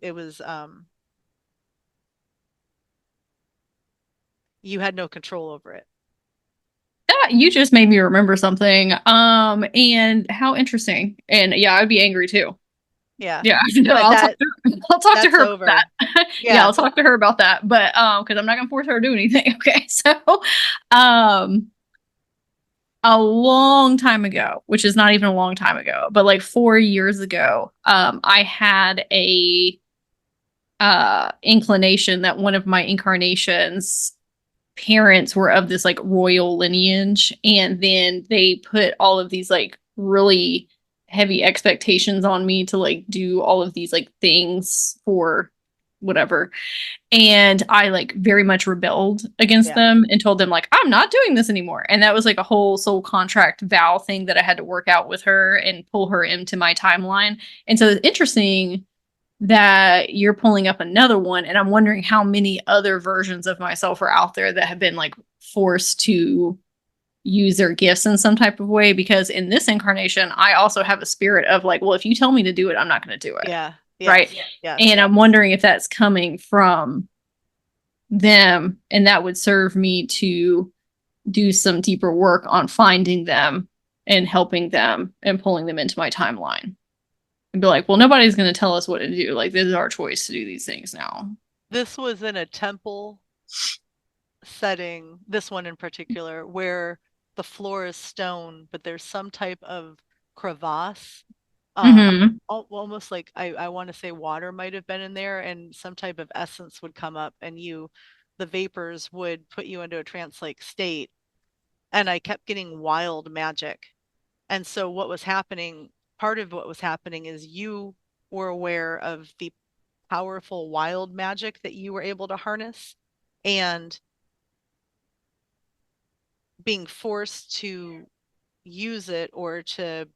had no control over it. You just made me remember something. And how interesting. And yeah, I'd be angry too. Yeah. Yeah, no, But I'll talk to that's her about over. that. Yeah, Yeah. I'll talk to her about that. But because I'm not gonna force her to do anything. Okay. So um a long time ago, which is not even a long time ago, but like 4 years ago, I had a inclination that one of my incarnations parents were of this like royal lineage, and then they put all of these like really heavy expectations on me to like do all of these like things for whatever, and I like very much rebelled against Yeah. them and told them like I'm not doing this anymore. And that was like a whole soul contract vow thing that I had to work out with her and pull her into my timeline. And so it's interesting that you're pulling up another one, and I'm wondering how many other versions of myself are out there that have been like forced to use their gifts in some type of way, because in this incarnation I also have a spirit of like, well, if you tell me to do it, I'm not going to do it. Yeah. Yes. Right. Yes. And I'm wondering if that's coming from them, and that would serve me to do some deeper work on finding them and helping them and pulling them into my timeline and be like, well, nobody's going to tell us what to do. Like, this is our choice to do these things now. This was in a temple setting, this one in particular, where the floor is stone, but there's some type of crevasse. Almost like I want to say water might have been in there, and some type of essence would come up, and the vapors would put you into a trance-like state. And I kept getting wild magic. And so what was happening, part of what was happening is you were aware of the powerful wild magic that you were able to harness, and being forced to use it, or to,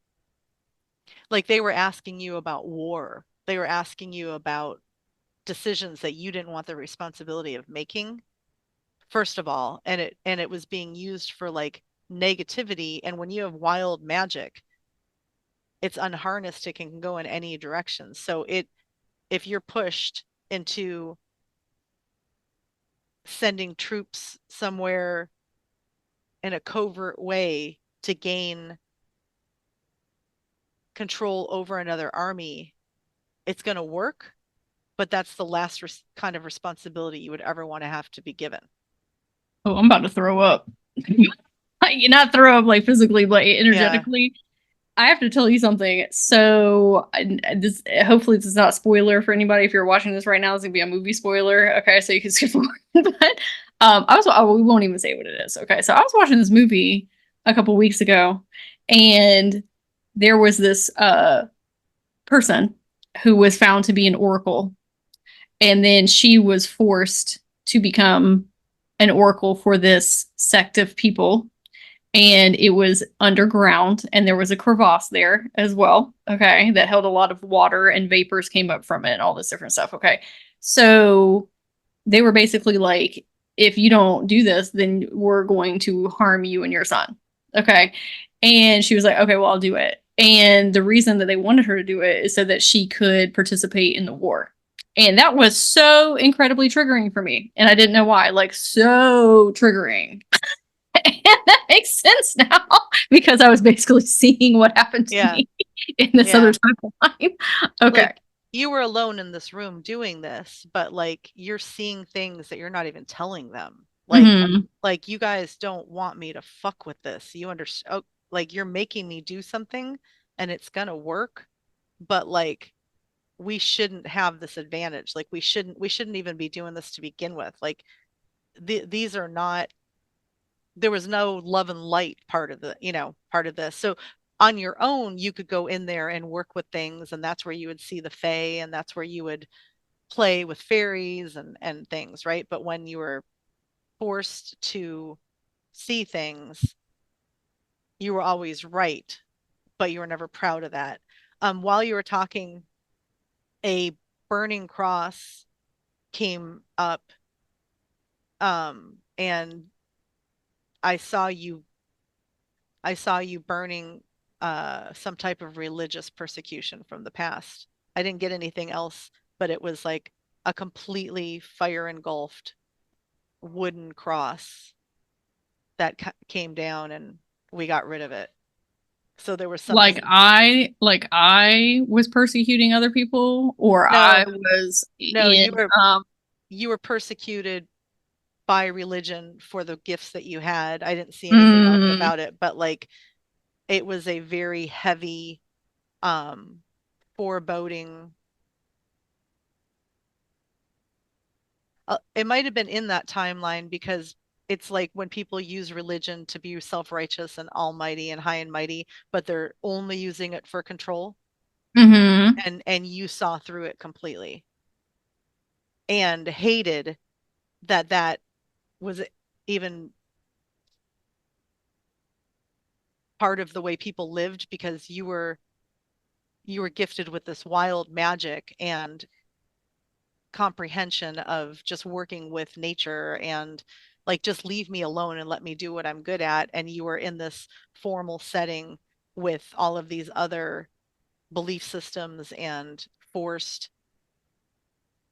like, they were asking you about war. They were asking you about decisions that you didn't want the responsibility of making, first of all, and it was being used for like negativity. And when you have wild magic, it's unharnessed, it can go in any direction. So if you're pushed into sending troops somewhere in a covert way to gain control over another army, it's going to work, but that's the last kind of responsibility you would ever want to have to be given. Oh, I'm about to throw up. You not throw up like physically, but energetically. Yeah. I have to tell you something. So this, hopefully this is not a spoiler for anybody. If you're watching this right now, it's gonna be a movie spoiler. Okay, so you can skip forward. But we won't even say what it is. Okay, so I was watching this movie a couple weeks ago, and there was this person who was found to be an oracle, and then she was forced to become an oracle for this sect of people, and it was underground, and there was a crevasse there as well, okay, that held a lot of water, and vapors came up from it and all this different stuff. Okay, so they were basically like, if you don't do this, then we're going to harm you and your son. Okay. And she was like, okay, well, I'll do it. And the reason that they wanted her to do it is so that she could participate in the war. And that was so incredibly triggering for me. And I didn't know why. Like, so triggering. And that makes sense now because I was basically seeing what happened to me in this other timeline. Okay. Like, you were alone in this room doing this, but like you're seeing things that you're not even telling them. Like you guys don't want me to fuck with this. You understand? Oh, like you're making me do something and it's gonna work, but like we shouldn't have this advantage. Like we shouldn't even be doing this to begin with. Like these are not, there was no love and light part of part of this. So on your own, you could go in there and work with things, and that's where you would see the fae, and that's where you would play with fairies and things, right? But when you were forced to see things, you were always right, but you were never proud of that. While you were talking, a burning cross came up, and I saw you burning some type of religious persecution from the past. I didn't get anything else, but it was like a completely fire engulfed wooden cross that came down, and we got rid of it. So there was something like I was persecuting other people, or I no, was no, in you were persecuted by religion for the gifts that you had. I didn't see anything else mm, about it, but like it was a very heavy um foreboding. It might have been in that timeline because it's like when people use religion to be self-righteous and almighty and high and mighty, but they're only using it for control, mm-hmm. and you saw through it completely and hated that was even part of the way people lived, because you were gifted with this wild magic and comprehension of just working with nature, and like just leave me alone and let me do what I'm good at, and you were in this formal setting with all of these other belief systems and forced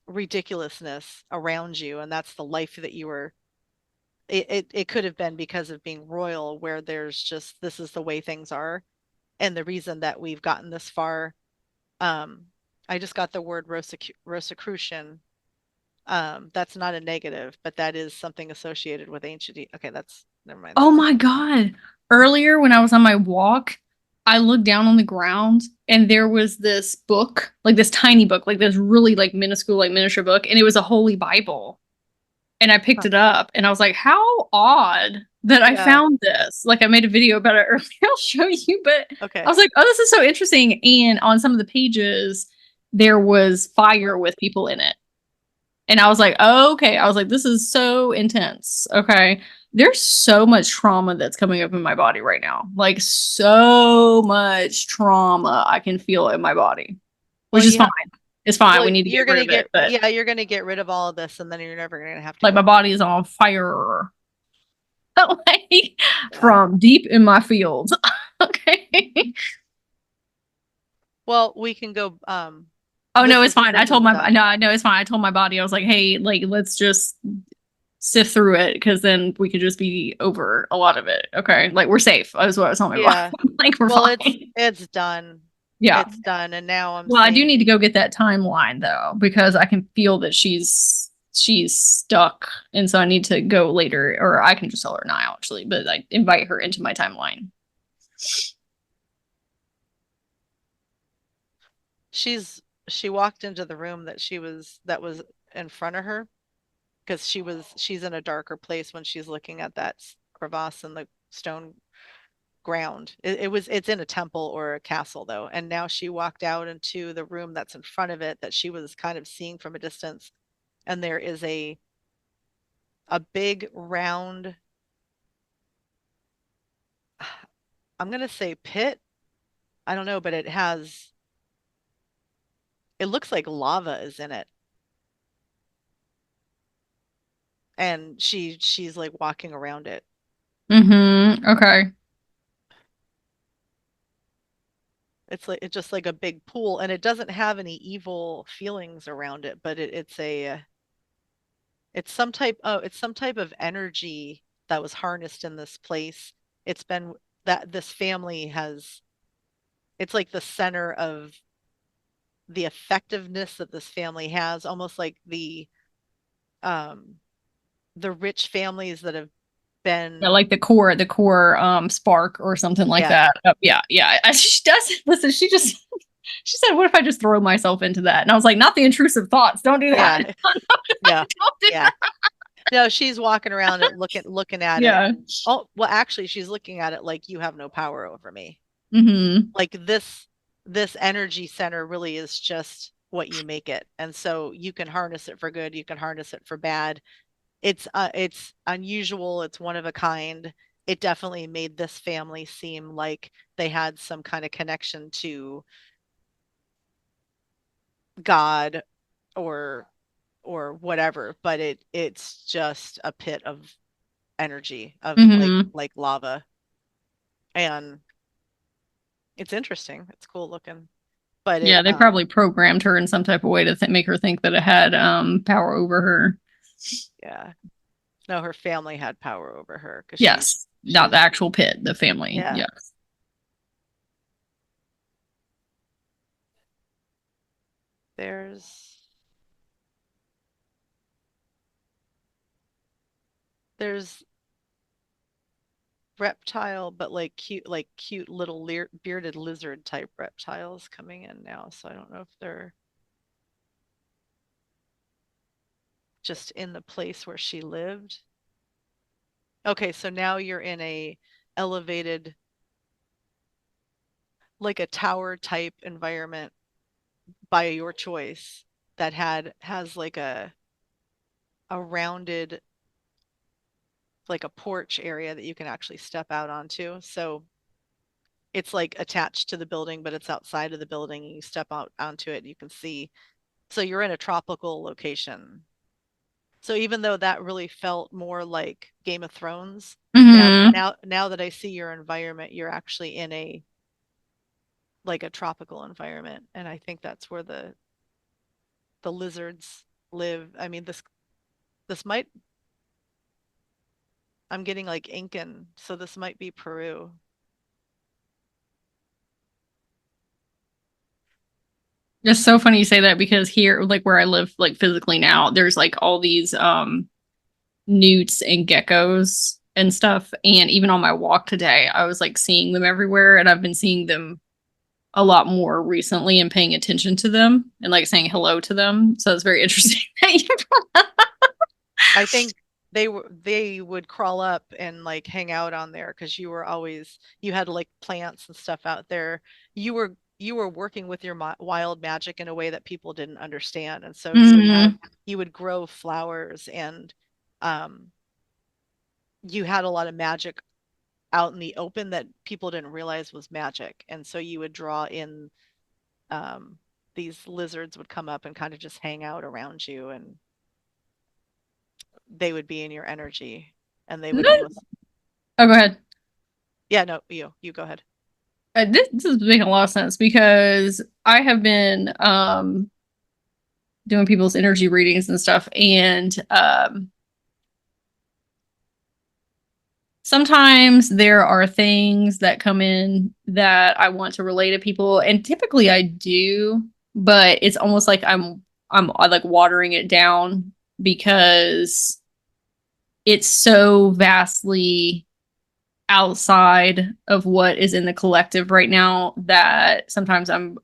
ridiculousness around you, and that's the life that you were. It could have been because of being royal, where there's just, this is the way things are, and the reason that we've gotten this far. um I just got the word Rosicrucian. That's not a negative, but that is something associated with ancient. Okay, that's never mind. Oh That's my God. Earlier, when I was on my walk, I looked down on the ground and there was this book, like this tiny book, like this really like minuscule, like miniature book, and it was a holy Bible. And I picked huh. it up and I was like, how odd that I Yeah. found this. Like I made a video about it earlier. I'll show you, but I Okay. was like, oh, this is so interesting. And on some of the pages, there was fire with people in it. And I was like, oh, okay. I was like, this is so intense. Okay. There's so much trauma that's coming up in my body right now. Like, so much trauma I can feel in my body, Well, which is fine. It's fine. We need to you're get rid gonna of it. But you're gonna get rid of all of this, and then you're never gonna have to like, go my back. body is on fire, like, Yeah. from deep in my fields. Okay. Well, we can go. Oh, no, it's fine. I This is told my, done. no, I know it's fine. I told my body, I was like, hey, like, let's just sift through it because then we could just be over a lot of it. Okay. Like we're safe. That's what I was telling my Yeah. mom. Like we're Well, fine. it's done. Yeah. It's done, and now I'm Well, I do seeing. need to go get that timeline though, because I can feel that she's stuck. And so I need to go later, or I can just tell her now actually, but I invite her into my timeline. She walked into the room that was in front of her, because she's in a darker place when she's looking at that crevasse in the stone. ground. It's in a temple or a castle though. And now she walked out into the room that's in front of it that she was kind of seeing from a distance. And there is a big round, I'm gonna say pit. I don't know, but it looks like lava is in it. And she's like walking around it. Okay. It's just like a big pool, and it doesn't have any evil feelings around it, but it's some type of energy that was harnessed in this place. It's been that this family has it's like the center of the effectiveness that this family has, almost like um the rich families that have Yeah, been. like the core spark or something like Yeah, that. Yeah, yeah. She does listen, she said, what if I just throw myself into that? And I was like, not the intrusive thoughts. Don't do that. yeah, yeah, Don't do yeah. that. No, she's walking around it looking at it. Yeah. Oh, well, actually, she's looking at it like you have no power over me. Mm-hmm. Like this energy center really is just what you make it. And so you can harness it for good, you can harness it for bad. It's unusual, it's one of a kind. It definitely made this family seem like they had some kind of connection to God or whatever, but it's just a pit of energy of Mm-hmm. like lava. And it's interesting. It's cool looking. But Yeah, they probably programmed her in some type of way to make her think that it had power over her. yeah. No, her family had power over her because Yes, not the she's actual pit, the family. yeah. Yes. There's there's reptile, but like cute little bearded lizard type reptiles coming in now. So I don't know if they're just in the place where she lived. Okay, so now you're in a elevated, like a tower type environment by your choice that has like a rounded, like a porch area that you can actually step out onto. So it's like attached to the building, but it's outside of the building. You step out onto it and you can see. So you're in a tropical location. So even though that really felt more like Game of Thrones, now Mm-hmm. now that I see your environment, you're actually in a like a tropical environment. And I think that's where the lizards live. I mean, this might I'm getting like Incan, so this might be Peru. It's so funny you say that because here, like where I live, like physically now, there's like all these newts and geckos and stuff. And even on my walk today, I was like seeing them everywhere, and I've been seeing them a lot more recently and paying attention to them and like saying hello to them. So it's very interesting that you I think they would crawl up and like hang out on there because you had like plants and stuff out there. You were working with your wild magic in a way that people didn't understand, and so Mm-hmm. you would grow flowers, and um, you had a lot of magic out in the open that people didn't realize was magic, and so you would draw in um, these lizards would come up and kind of just hang out around you, and they would be in your energy, and they would almost. Oh, go ahead. Yeah, no, you go ahead. This is making a lot of sense because I have been doing people's energy readings and stuff, and sometimes there are things that come in that I want to relay to people, and typically I do, but it's almost like I like watering it down because it's so vastly outside of what is in the collective right now that sometimes I'm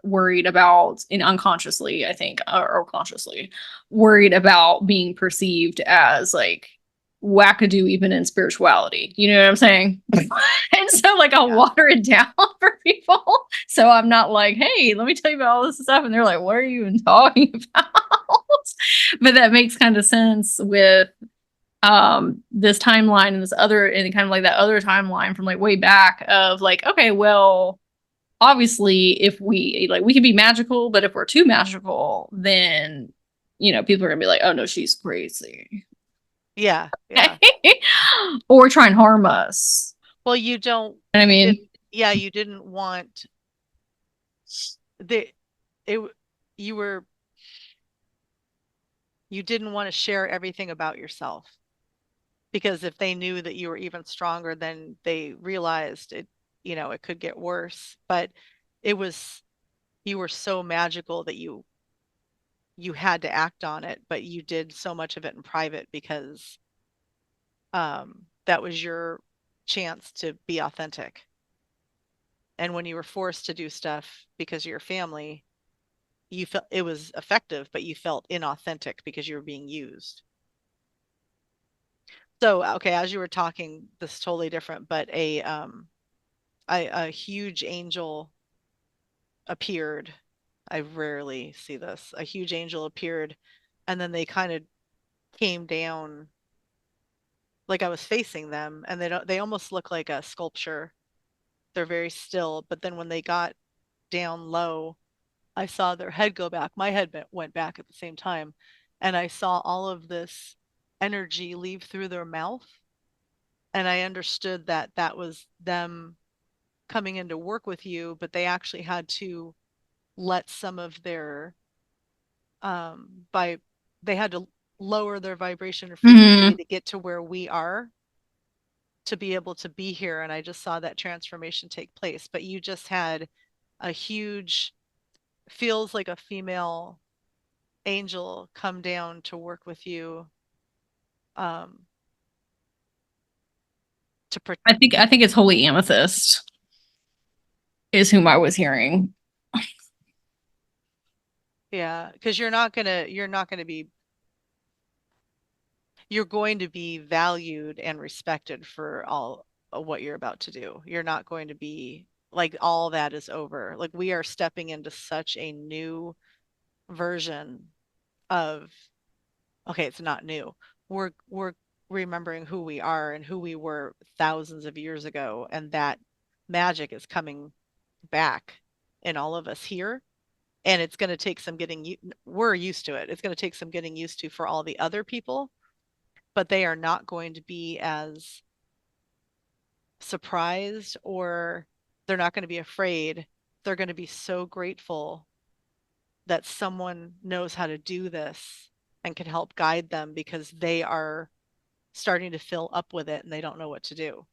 worried about, and unconsciously I think or consciously worried about being perceived as like wackadoo even in spirituality. You know what I'm saying? And so like I'll water it down for people. So I'm not like, hey, let me tell you about all this stuff. And they're like, what are you even talking about? But that makes kind of sense with this timeline and this other and kind of like that other timeline from like way back of like, okay, well, obviously if we like we can be magical, but if we're too magical, then people are gonna be like, oh no, she's crazy. Yeah, yeah. Or try and harm us. Well, you don't, I you mean, didn't, yeah, you didn't want the, it, you were, you didn't want to share everything about yourself because if they knew that you were even stronger, then they realized it, it could get worse. But it was, you were so magical that you had to act on it, but you did so much of it in private because that was your chance to be authentic. And when you were forced to do stuff because of your family, you felt it was effective, but you felt inauthentic because you were being used. So, okay, as you were talking, this is totally different, but a huge angel appeared. I rarely see this. A huge angel appeared, and then they kind of came down like I was facing them, and they almost look like a sculpture. They're very still, but then when they got down low, I saw their head go back. My head went back at the same time, and I saw all of this energy leave through their mouth, and I understood that that was them coming in to work with you, but they actually had to let some of their by they had to lower their vibration or frequency mm, to get to where we are to be able to be here. And I just saw that transformation take place. But you just had a huge, feels like a female angel come down to work with you um to I think it's Holy Amethyst is whom I was hearing. yeah, because you're not gonna be you're going to be valued and respected for all of what you're about to do. You're not going to be like all that is over. Like we are stepping into such a new version of okay, it's not new. We're remembering who we are and who we were thousands of years ago, and that magic is coming back in all of us here. And it's going to take some we're used to it. It's going to take some getting used to for all the other people, but they are not going to be as surprised or they're not going to be afraid. They're going to be so grateful that someone knows how to do this and can help guide them because they are starting to fill up with it and they don't know what to do.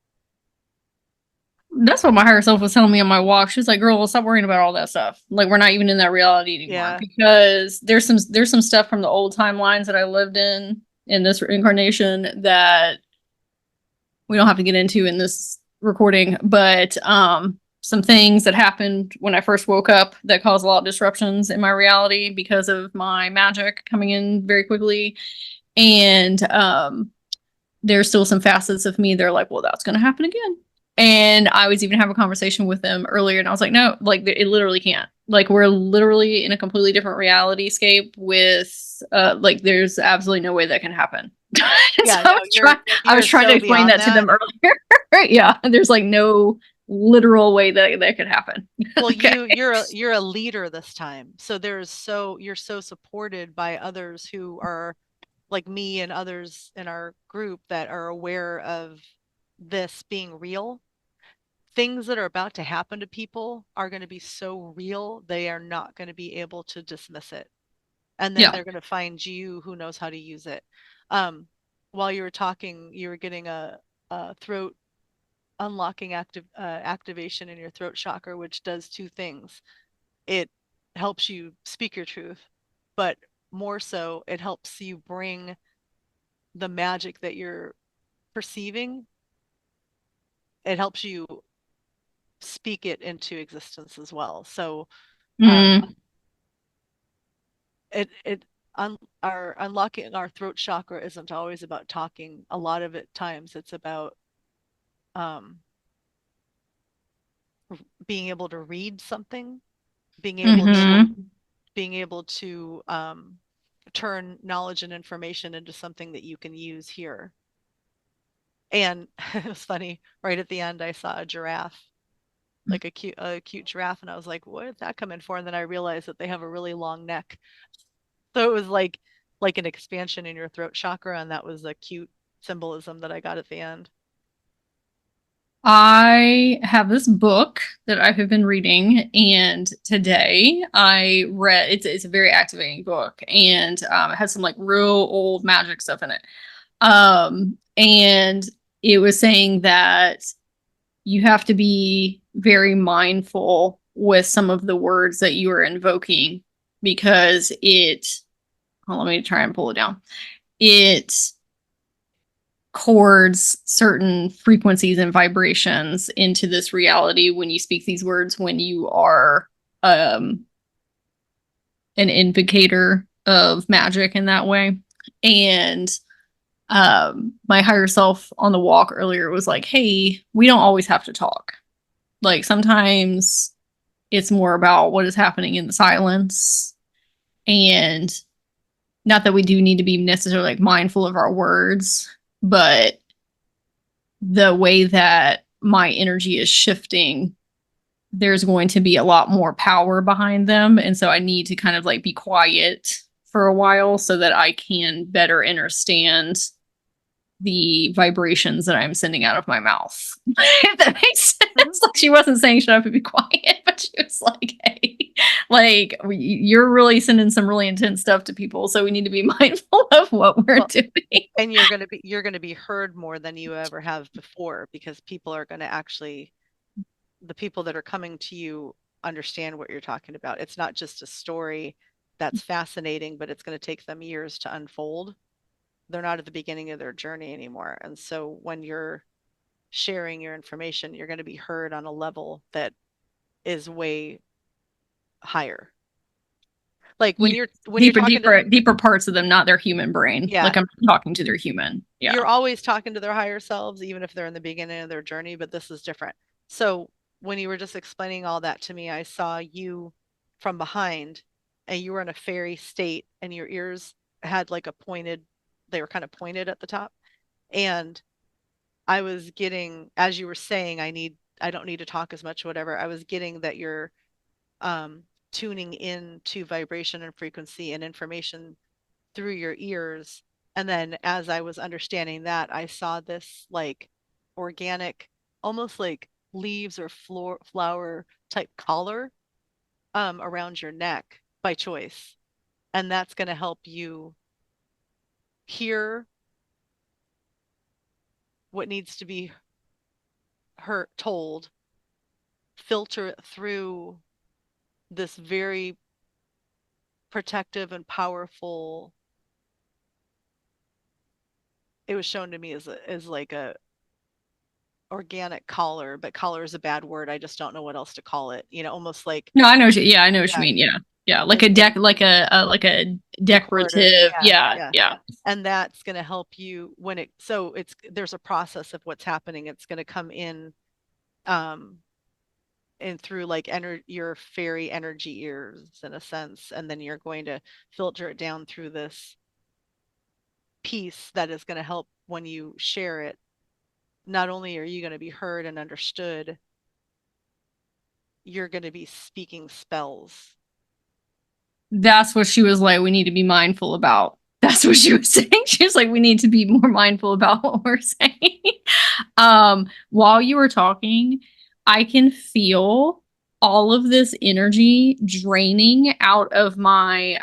That's what my higher self was telling me on my walk. She was like, "Girl, stop worrying about all that stuff. Like, we're not even in that reality anymore Yeah. because there's some stuff from the old timelines that I lived in this incarnation that we don't have to get into in this recording, but some things that happened when I first woke up that caused a lot of disruptions in my reality because of my magic coming in very quickly, and there's still some facets of me. They're like, well, that's going to happen again. And I was even having a conversation with them earlier, and I was like, no, like it literally can't. Like we're literally in a completely different reality scape with like there's absolutely no way that can happen. So Yeah, no, I was you're trying to so explain beyond that to that. them earlier. Yeah, there's like no literal way that could happen. Well, Okay. you're a leader this time. So you're so supported by others who are like me and others in our group that are aware of this being real. Things that are about to happen to people are going to be so real, they are not going to be able to dismiss it. And then Yeah. they're going to find you who knows how to use it. Um, while you were talking, you were getting a throat unlocking activation in your throat chakra, which does two things. It helps you speak your truth, but more so, it helps you bring the magic that you're perceiving. It helps you speak it into existence as well. So um, Mm. it our unlocking our throat chakra isn't always about talking. A lot of it times it's about um, being able to read something, being able to Mm-hmm. being able to turn knowledge and information into something that you can use here. And it was funny, right at the end, I saw a giraffe, like a cute giraffe, and I was like, what did that come in for? And then I realized that they have a really long neck. So it was like an expansion in your throat chakra, and that was a cute symbolism that I got at the end. I have this book that I have been reading, and today I read it's a very activating book, and it has some like real old magic stuff in it. And it was saying that you have to be very mindful with some of the words that you are invoking because let me try and pull it down. It chords certain frequencies and vibrations into this reality when you speak these words when you are um an invocator of magic in that way. And my higher self on the walk earlier was like, hey, we don't always have to talk. Like sometimes it's more about what is happening in the silence. And not that we do need to be necessarily like mindful of our words, but the way that my energy is shifting, there's going to be a lot more power behind them. And so I need to kind of like be quiet for a while so that I can better understand the vibrations that I'm sending out of my mouth. If that makes Mhm. sense. Like she wasn't saying shut up and be quiet, but she was like, hey, like you're really sending some really intense stuff to people. So we need to be mindful of what we're Well, doing. and you're gonna be heard more than you ever have before because people are gonna actually the people that are coming to you understand what you're talking about. It's not just a story that's fascinating, but it's going to take them years to unfold. They're not at the beginning of their journey anymore. And so when you're sharing your information, you're going to be heard on a level that is way higher. Like when Yeah. you're Deeper, talking to deeper, deeper parts of them, not their human brain. yeah, Like I'm talking to their human. Yeah. you're always talking to their higher selves, even if they're in the beginning of their journey, but this is different. So when you were just explaining all that to me, I saw you from behind and you were in a fairy state and your ears had like a pointed, they were kind of pointed at the top. And I was getting, as you were saying, I don't need to talk as much, whatever. I was getting that you're um, tuning in to vibration and frequency and information through your ears. And then as I was understanding that, I saw this like organic, almost like leaves or flower type collar around your neck by choice. And that's going to help you hear what needs to be heard, told, filter it through this very protective and powerful. It was shown to me as like a organic collar, but collar is a bad word. I just don't know what else to call it. Almost like No, I know. Yeah, I know what you yeah, mean. Yeah, yeah. Like a it's deck, like a decorative. decorative. Yeah, Yeah, yeah. yeah. And that's going to help you when it's there's a process of what's happening. It's going to come in um and through like your fairy energy ears in a sense, and then you're going to filter it down through this piece that is going to help when you share it. Not only are you going to be heard and understood, you're going to be speaking spells. That's what she was like. We need to be mindful about. That's what she was saying. She was like, we need to be more mindful about what we're saying. While you were talking, I can feel all of this energy draining out of my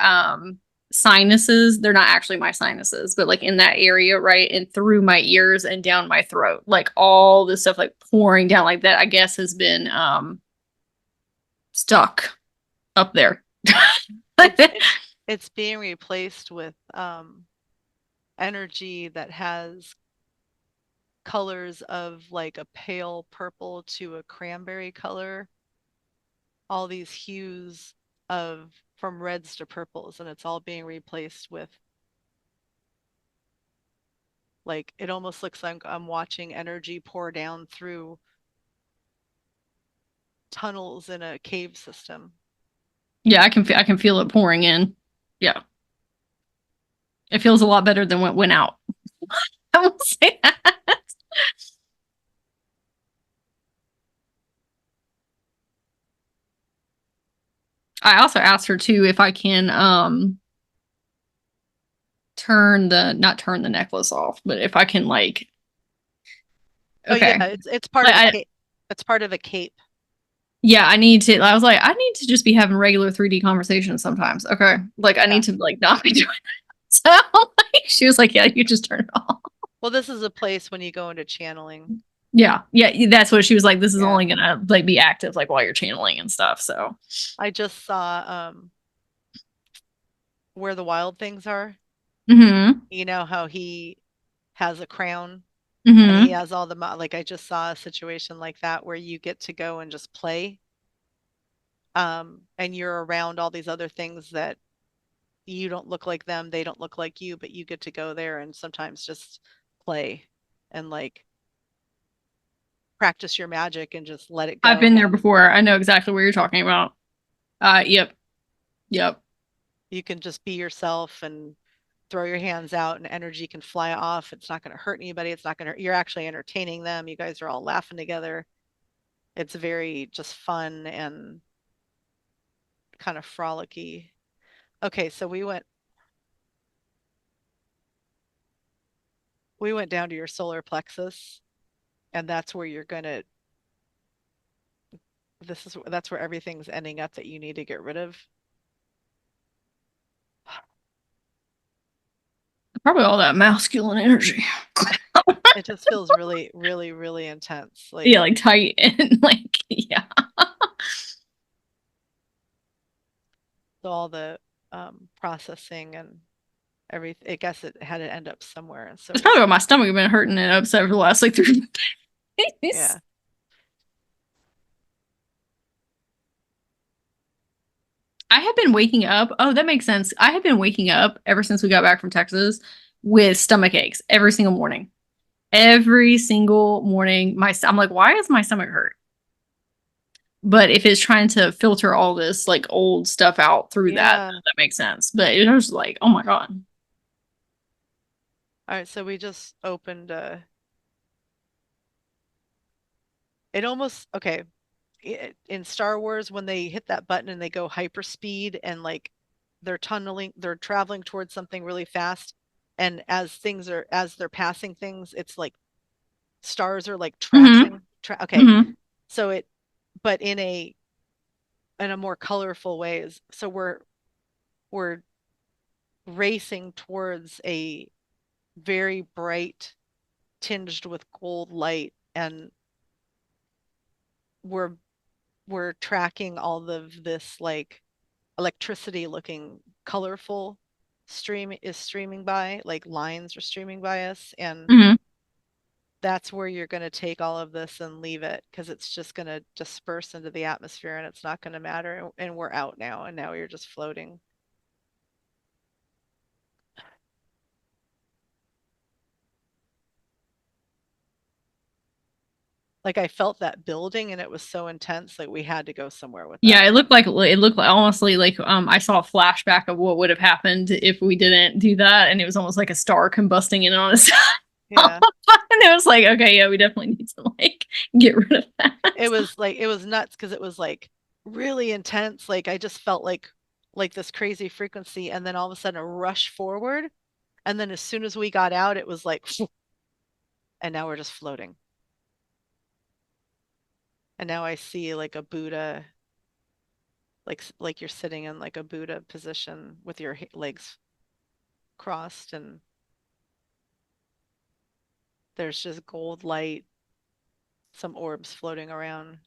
sinuses. They're not actually my sinuses, but like in that area, right? And through my ears and down my throat. Like all this stuff like pouring down like that, I guess has been stuck up there. It's being replaced with energy that has colors of like a pale purple to a cranberry color, all these hues. of from reds to purples, and it's all being replaced with, like, it almost looks like I'm watching energy pour down through tunnels in a cave system. Yeah, I can feel it pouring in. Yeah. It feels a lot better than what went out. I will say that. I also asked her too if I can not turn the necklace off, but if I can like Oh yeah, okay. it's part Like of a cape. It's part of a cape. yeah, I need to I was like, I need to just be having regular 3D conversations sometimes. Okay. Like I need to like not be doing that. So like, she was like, yeah, you just turn it off. Well, this is a place when you go into channeling. Yeah. Yeah, that's what she was like. This is Yeah. only gonna like be active like while you're channeling and stuff. So I just saw Where the Wild Things Are. mm-hmm. You know how he has a crown and he Mm-hmm. has all the like, I just saw a situation like that where you get to go and just play, and you're around all these other things that you don't look like them, they don't look like you, but you get to go there and sometimes just play and like practice your magic and just let it I've go. been there before. I know exactly what you're talking about. Yep. Yep. You can just be yourself and throw your hands out and energy can fly off. It's not going to hurt anybody. It's not going to, you're actually entertaining them. You guys are all laughing together. It's very just fun and kind of frolicky. Okay, so we went down to your solar plexus, and that's where you're going to, that's where everything's ending up that you need to get rid of. Probably all that masculine energy. It just feels really, really, really intense. Yeah, Like, like tight and like yeah. so all the processing and everything, I guess it had to end up somewhere. And so It's it's, probably why my stomach has been hurting and upset for the last like 3 days. yeah. I have been waking up. Oh, that makes sense. I have been waking up ever since we got back from Texas with stomach aches every single morning. Every single morning, I'm like, why is my stomach hurt? But if it's trying to filter all this like old stuff out through that, Yeah. that makes sense. But it was like, oh my god. All right, so we just opened it almost okay. In Star Wars, when they hit that button and they go hyperspeed and like they're traveling towards something really fast, and as they're passing things, it's like stars are like Mm-hmm. okay. Mm-hmm. So but in a more colorful ways. So we're racing towards a very bright, tinged with gold light, and we're we're tracking all of this like electricity looking colorful streaming by, like lines are streaming by us, and Mm-hmm. that's where you're going to take all of this and leave it because it's just going to disperse into the atmosphere and it's not going to matter, and we're out now, and now you're just floating. Like, I felt that building and it was so intense, like we had to go somewhere with Yeah, that. it looked like honestly like I saw a flashback of what would have happened if we didn't do that, and it was almost like a star combusting in on us. Yeah, And it was like, okay, yeah, we definitely need to like get rid of that. it was nuts because it was like really intense. Like, I just felt like this crazy frequency, and then all of a sudden a rush forward, and then as soon as we got out it was like and now we're just floating. And now I see like a Buddha, like you're sitting in like a Buddha position with your legs crossed, and there's just gold light, some orbs floating around.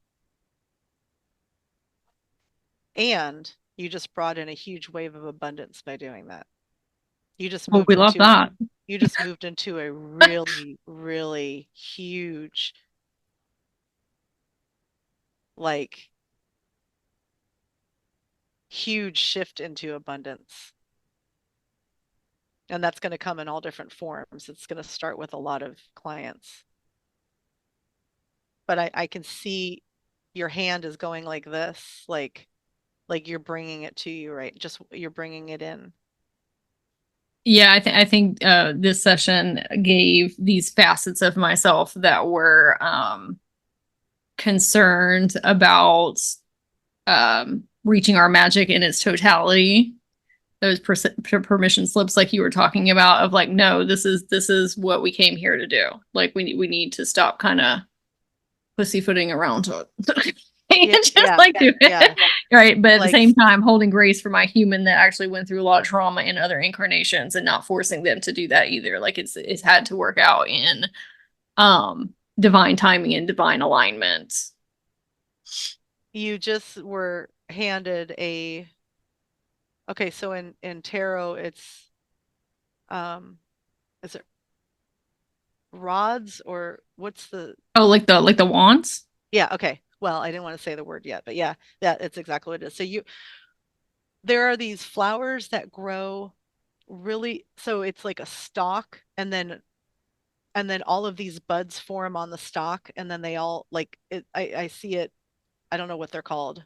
And you just brought in a huge wave of abundance by doing that. You just Well, moved we love into that. a really, really huge shift into abundance. And that's going to come in all different forms. It's going to start with a lot of clients. But I can see your hand is going like this, like you're bringing it to you, right? Just you're bringing it in. Yeah, I think this session gave these facets of myself that were concerned about reaching our magic in its totality. Those permission slips, like you were talking about, of like, no, this is what we came here to do. Like, we need to stop kind of pussyfooting around to and just like do it, right? But at the same time, holding grace for my human that actually went through a lot of trauma in other incarnations, and not forcing them to do that either. Like, it's had to work out in divine timing and divine alignment. You just were handed a. Okay, so in tarot, it's is it rods, or what's the? Oh, like the wands? Yeah, okay. Well, I didn't want to say the word yet, but yeah, it's exactly what it is. So there are these flowers that grow really, so it's like a stalk, and then all of these buds form on the stalk, and then they all like it, I see it, I don't know what they're called.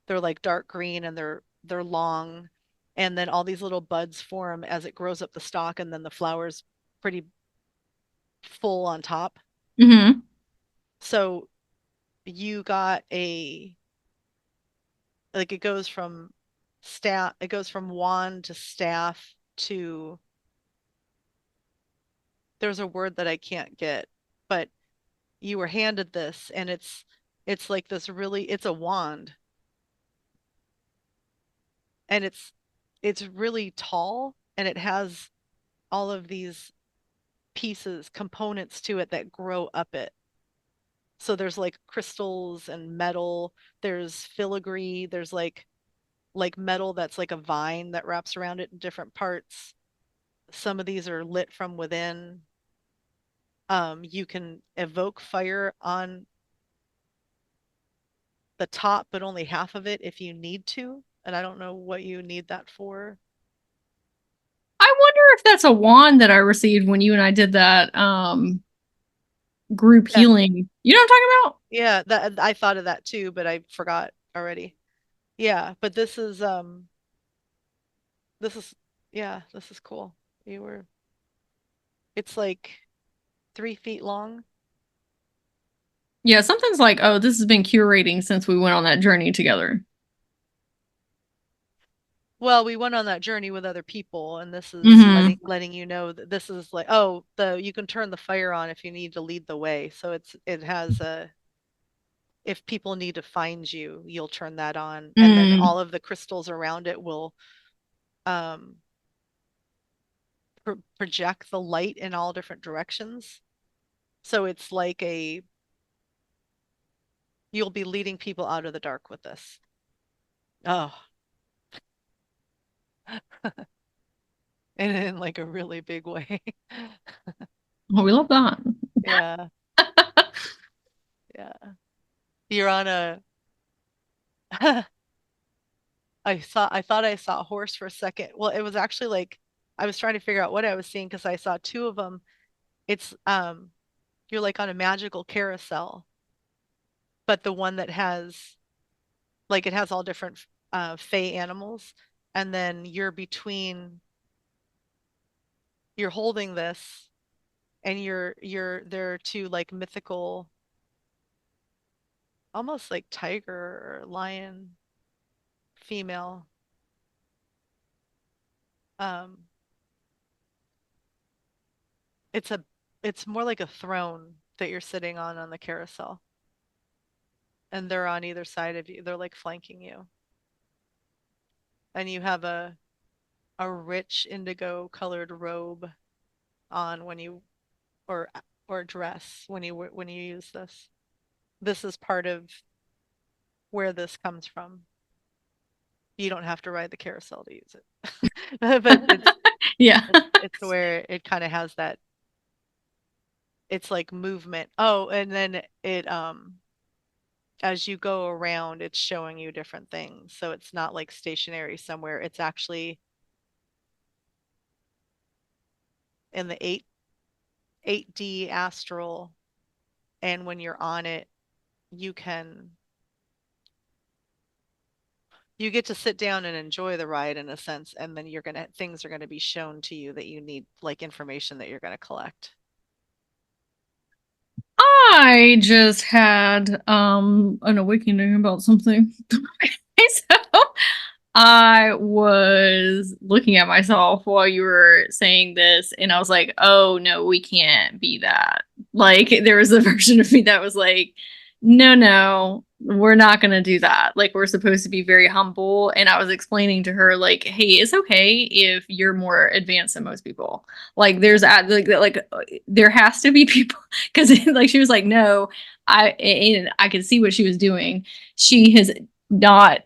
They're like dark green, and they're long, and then all these little buds form as it grows up the stalk, and then the flower's pretty full on top. Mm-hmm. So you got like it goes from wand to staff to, there's a word that I can't get, but you were handed this, and it's like this really, it's a wand, and it's really tall, and it has all of these components to it that grow up it. So there's like crystals and metal, there's filigree, there's like metal that's like a vine that wraps around it in different parts. Some of these are lit from within. You can evoke fire on the top, but only half of it if you need to. And I don't know what you need that for. I wonder if that's a wand that I received when you and I did that group healing. You know what I'm talking about? Yeah, that I thought of that too, but I forgot already. Yeah, but this is yeah, this is cool. It's like 3 feet long. Yeah, something's like, oh, this has been curating since we went on that journey together. Well, we went on that journey with other people, and this is letting you know that this is like, oh, you can turn the fire on if you need to lead the way. So it has if people need to find you, you'll turn that on, and then all of the crystals around it will um project the light in all different directions. So it's like you'll be leading people out of the dark with this. Oh, and in like a really big way. Oh, we love that. Yeah. Yeah. You're on a I thought I saw a horse for a second. Well, it was actually like I was trying to figure out what I was seeing because I saw two of them. It's you're like on a magical carousel, but the one that has like it has all different fey animals, and then you're holding this, and there are two like mythical, almost like tiger or lion female. Um, it's a it's more like a throne that you're sitting on the carousel, and they're on either side of you. They're like flanking you, and you have a rich indigo colored robe on when you or dress when you use this. This is part of where this comes from. You don't have to ride the carousel to use it, but yeah, it's where it kind of has that. It's like movement. Oh, and then as you go around, it's showing you different things. So it's not like stationary somewhere. It's actually in the 8D astral. And when you're on it, you can you get to sit down and enjoy the ride in a sense, and then things are gonna be shown to you that you need, like information that you're gonna collect. I just had an awakening about something. So I was looking at myself while you were saying this, and I was like, oh no, we can't be that. Like, there was a version of me that was like, no, no, we're not going to do that. Like, we're supposed to be very humble. And I was explaining to her, like, hey, it's okay if you're more advanced than most people. Like, there has to be people, because like, she was like, no, and I could see what she was doing. She has not,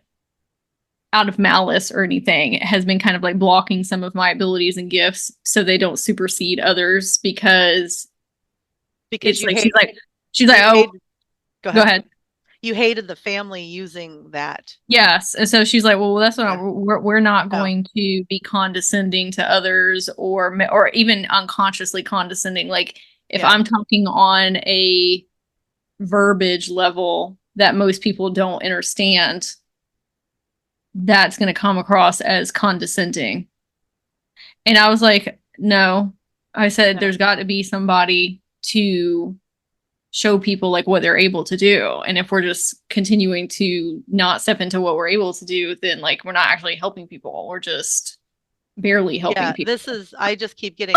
out of malice or anything, has been kind of like blocking some of my abilities and gifts so they don't supersede others, because Because it's like she's like, you oh, hate go go ahead. ahead. You hated the family using that. Yes. And so she's like, well, that's what Yeah. we're not Oh, going to be condescending to others, or even unconsciously condescending. Like, if yeah. I'm talking on a verbiage level that most people don't understand, that's going to come across as condescending. And I was like, no. I said, No. there's got to be somebody to show people like what they're able to do. And if we're just continuing to not step into what we're able to do, then like we're not actually helping people. We're just barely helping Yeah, people. I just keep getting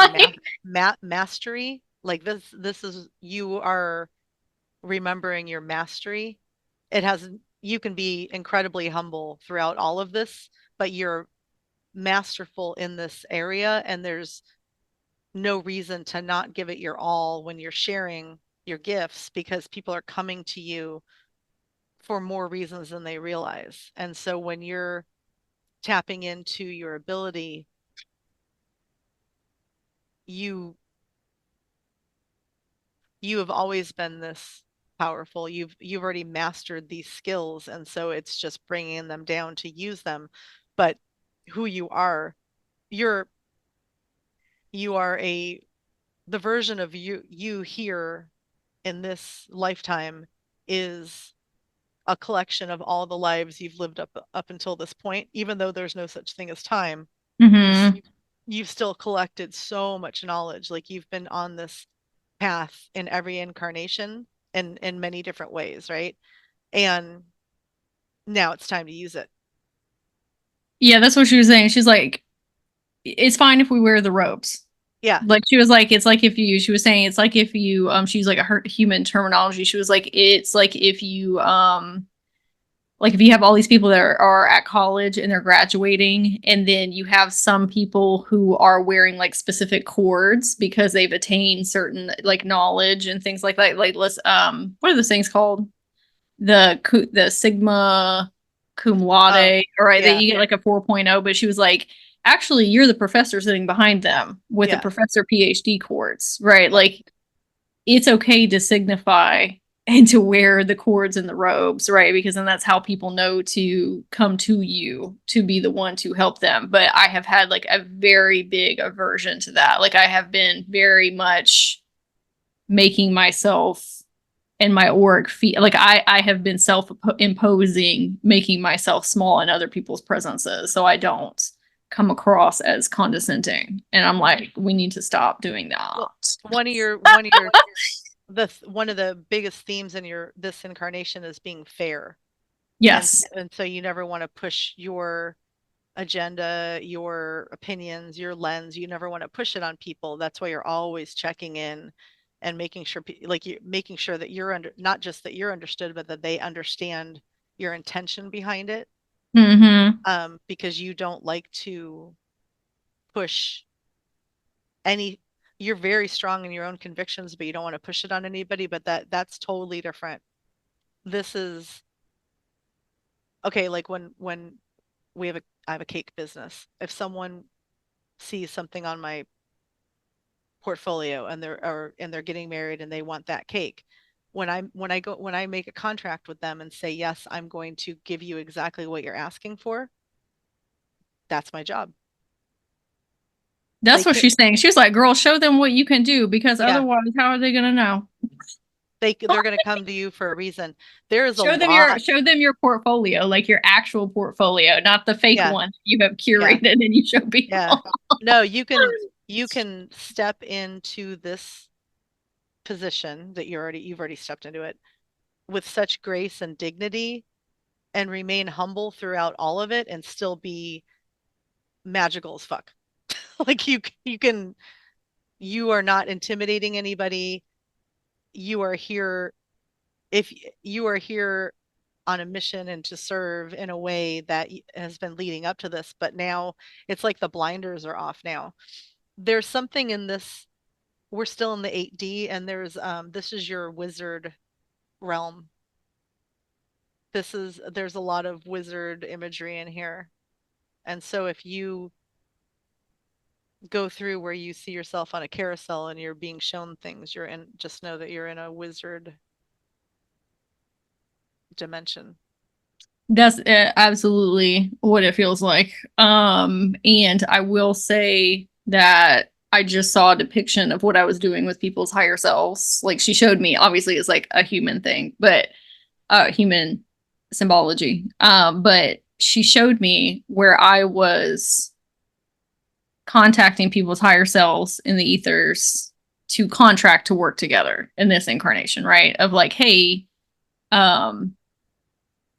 mastery. Like this is you are remembering your mastery. It has You can be incredibly humble throughout all of this, but you're masterful in this area, and there's no reason to not give it your all when you're sharing your gifts, because people are coming to you for more reasons than they realize. And so when you're tapping into your ability, you you have always been this powerful. You've already mastered these skills, and so it's just bringing them down to use them. But who you are, you're you are a the version of you here in this lifetime is a collection of all the lives you've lived up until this point. Even though there's no such thing as time, you've Mm-hmm. you've still collected so much knowledge. Like you've been on this path in every incarnation in many different ways, right? And now it's time to use it. Yeah, that's what she was saying. She's like, it's fine if we wear the robes. Yeah. Like, she was like, it's like if you, she was saying, it's like if you, she's like her human terminology. She was like, it's like if you, like if you have all these people that are at college and they're graduating, and then you have some people who are wearing like specific cords because they've attained certain like knowledge and things like that. Like, let's what are those things called? The Sigma cum Oh, laude, all right, that yeah. you get like a 4.0. But she was like, actually, you're the professor sitting behind them with the Yeah. professor PhD cords, right? Yeah. Like, it's okay to signify and to wear the cords and the robes, right? Because then that's how people know to come to you to be the one to help them. But I have had like a very big aversion to that. Like, I have been very much making myself and my org feel like I have been self-imposing, making myself small in other people's presences so I don't come across as condescending. And I'm like, we need to stop doing Well, that. one of the biggest themes in your this incarnation is being fair. And Yes. and so you never want to push your agenda, your opinions, your lens. You never want to push it on people. That's why you're always checking in and making sure, like you making sure that you're not just that you're understood, but that they understand your intention behind it. Mm-hmm. Because you don't like to push any. You're very strong in your own convictions, but you don't want to push it on anybody. But that's totally different. This is okay. Like when I have a cake business. If someone sees something on my portfolio and they're getting married and they want that cake, when I make a contract with them and say, yes, I'm going to give you exactly what you're asking for, that's my job. They That's what can't, she's saying. She was like, "Girl, show them what you can do, because yeah, otherwise, how are they gonna know?" they're going to come to you for a reason. There is a Show lot. them your portfolio, like your actual portfolio, not the fake Yeah, one you have yeah, curated and you show yeah. people. No, you can step into this position that you've already stepped into it with such grace and dignity and remain humble throughout all of it and still be magical as fuck. Like you are not intimidating anybody. You are here if you are here on a mission and to serve in a way that has been leading up to this, but now it's like the blinders are off now. There's something in this. We're still in the 8D, and this is your wizard realm. There's a lot of wizard imagery in here. And so if you go through where you see yourself on a carousel and you're being shown things, just know that you're in a wizard dimension. That's absolutely what it feels like. And I will say that I just saw a depiction of what I was doing with people's higher selves. Like, she showed me, obviously it's like a human thing, but human symbology. But she showed me where I was contacting people's higher selves in the ethers to contract to work together in this incarnation, right? Of like, hey, um,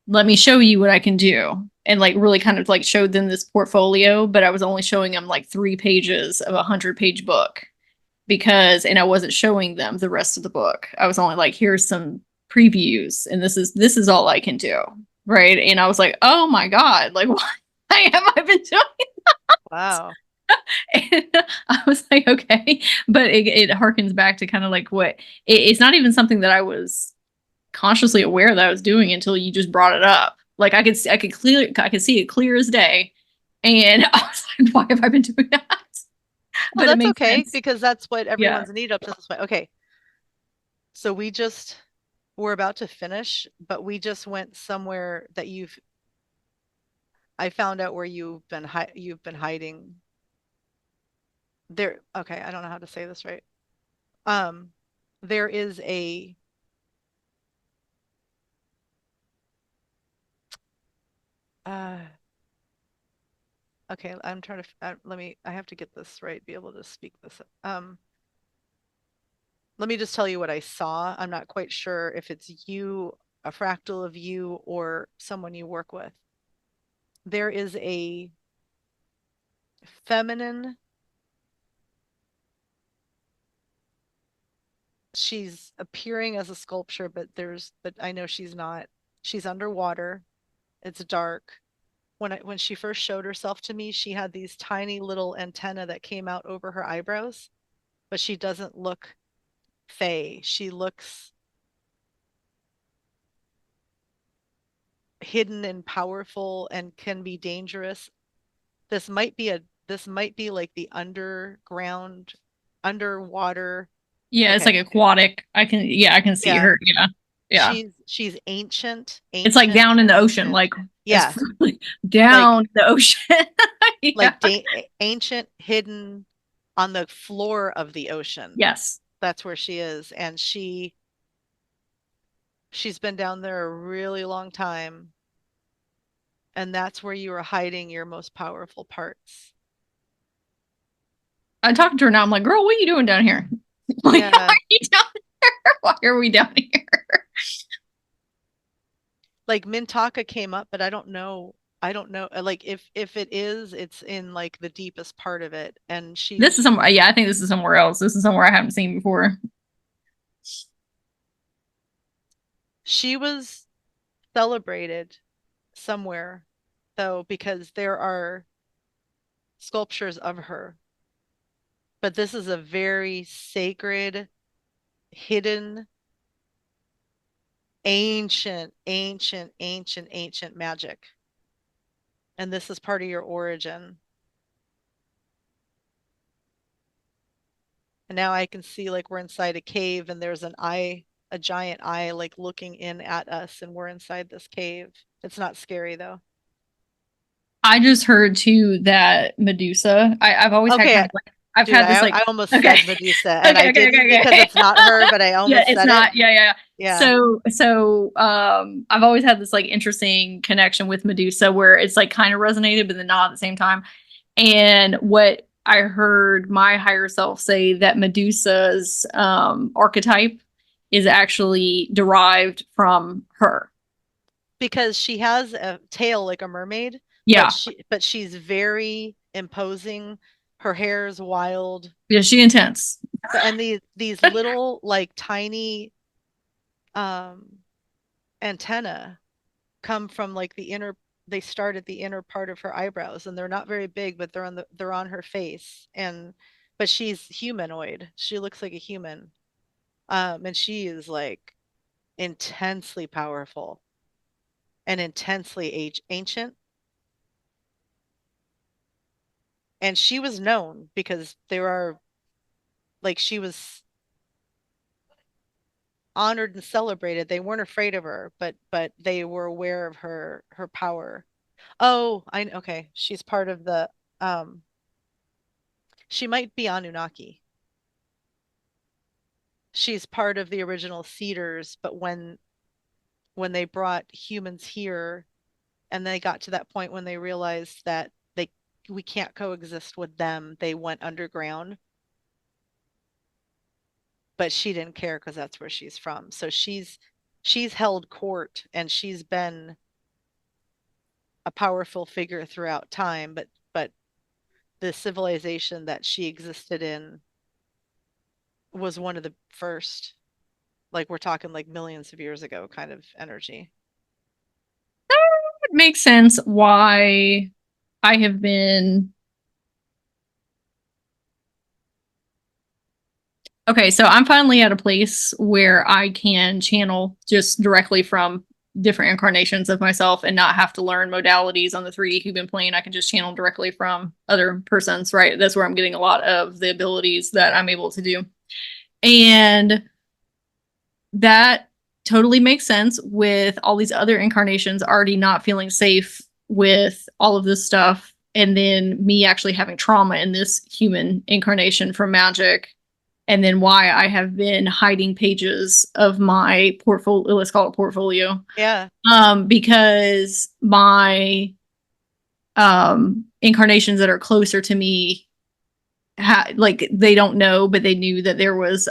let me show you what I can do. And like really kind of like showed them this portfolio, but I was only showing them like 3 pages of a 100-page book, and I wasn't showing them the rest of the book. I was only like, here's some previews, and this is all I can do. Right. And I was like, oh my God, like, what have I been doing? Wow. And I was like, okay. But it harkens back to kind of like it's not even something that I was consciously aware that I was doing until you just brought it up. Like, I could see it clear as day. And I was like, why have I been doing that? Well, But it that's makes okay sense. because that's what Yeah. everyone's in need of to this point. Okay. So we're about to finish, but we just went somewhere that I found out where you've been hiding there. Okay, I don't know how to say this right. Um, there is a uh okay, I'm trying to I have to get this right, be able to speak this. Let me just tell you what I saw. I'm not quite sure if it's you, a fractal of you, or someone you work with. There is a feminine, she's appearing as a sculpture, but I know she's not. She's underwater. It's dark. When she first showed herself to me, she had these tiny little antennae that came out over her eyebrows, but she doesn't look fey. She looks hidden and powerful and can be dangerous. This might be like the underground, underwater. Yeah, it's Okay. like aquatic. I can see Yeah. her. Yeah. Yeah. She's ancient, It's like ancient, down in the ocean, ancient. like as Yeah. Like down the ocean. Yeah. ancient, hidden on the floor of the ocean. Yes. That's where she is. And she's been down there a really long time. And that's where you are hiding your most powerful parts. I'm talking to her now. I'm like, girl, what are you doing down here? Like, why Yeah. are you down here? Why are we down here? Like Mintaka came up, but I don't know. I don't know. Like if it is, it's in like the deepest part of it. And This is somewhere. Yeah, I think this is somewhere else. This is somewhere I haven't seen before. she was celebrated somewhere though, because there are sculptures of her. But this is a very sacred, hidden, ancient magic. And this is part of your origin. And now I can see like we're inside a cave and there's an eye. a giant eye like looking in at us, and we're inside this cave. It's not scary though. I just heard too that Medusa. I've always had Okay, kind of like I've dude, had this I like almost okay. said Medusa and I Okay, okay, didn't okay, because okay. it's not her, but I Yeah, almost it's said it. not. Yeah, yeah. Yeah. So I've always had this like interesting connection with Medusa where it's like kind of resonated, but then not at the same time. And what I heard my higher self say that Medusa's archetype is actually derived from her. Because she has a tail like a mermaid, but Yeah, she's very imposing. Her hair is wild. yeah, she intense. But and these little like tiny um antenna come from like the inner, they start at the inner part of her eyebrows, and they're not very big, but they're on her face. And but she's humanoid. She looks like a human. And she is like intensely powerful and intensely ancient. And she was known because there are like she was honored and celebrated. They weren't afraid of her, but they were aware of her power. Oh, I okay. She's part of the she might be Anunnaki. She's part of the original Cedars, but when they brought humans here and they got to that point when they realized that we can't coexist with them, they went underground. But she didn't care because that's where she's from. So she's held court and she's been a powerful figure throughout time, but the civilization that she existed in was one of the first. Like we're talking like millions of years ago kind of energy. It makes sense why I have been okay. So I'm finally at a place where I can channel just directly from different incarnations of myself and not have to learn modalities on the 3D human plane. I can just channel directly from other persons, right? That's where I'm getting a lot of the abilities that I'm able to do. And that totally makes sense with all these other incarnations already not feeling safe with all of this stuff. And then me actually having trauma in this human incarnation from magic. And then why I have been hiding pages of my portfolio, let's call it portfolio. Yeah. Because my incarnations that are closer to me like they don't know, but they knew that there was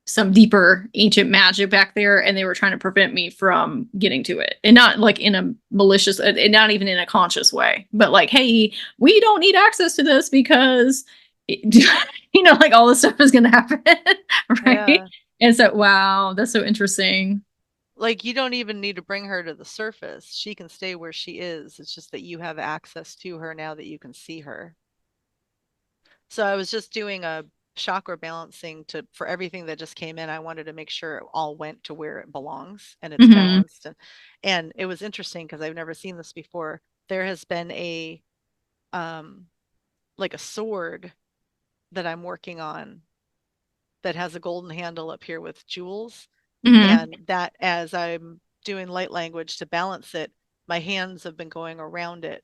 some deeper ancient magic back there, and they were trying to prevent me from getting to it, and not like in a malicious and not even in a conscious way, but like, hey, we don't need access to this because like all this stuff is going to happen. Right. Yeah. And so wow, that's so interesting. Like you don't even need to bring her to the surface. She can stay where she is. It's just that you have access to her now that you can see her. So I was just doing a chakra balancing to for everything that just came in. I wanted to make sure it all went to where it belongs and it's Mm-hmm. balanced. And it was interesting because I've never seen this before. There has been a um like a sword that I'm working on that has a golden handle up here with jewels. Mm-hmm. And that as I'm doing light language to balance it, my hands have been going around it.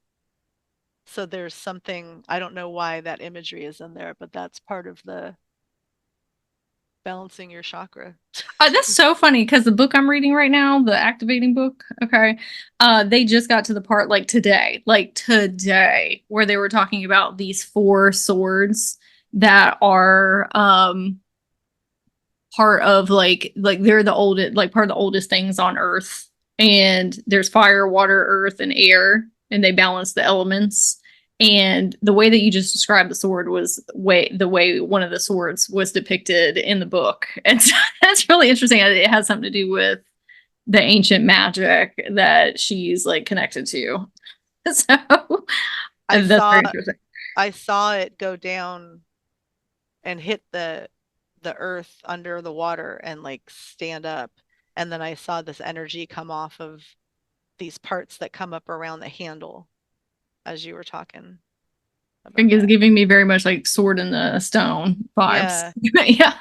So there's something, I don't know why that imagery is in there, but that's part of the balancing your chakra. That's so funny because the book I'm reading right now, the activating book, okay, they just got to the part like today, where they were talking about these 4 swords that are part of like they're the oldest, like part of the oldest things on Earth, and there's fire, water, earth, and air, and they balance the elements. And the way that you just described the sword was the way one of the swords was depicted in the book. And so that's really interesting. It has something to do with the ancient magic that she's like connected to. So I that's saw very interesting. I saw it go down and hit the earth under the water and like stand up. And then I saw this energy come off of these parts that come up around the handle as you were talking. think it's that. giving me very much like Sword in the Stone vibes. Yeah. Yeah.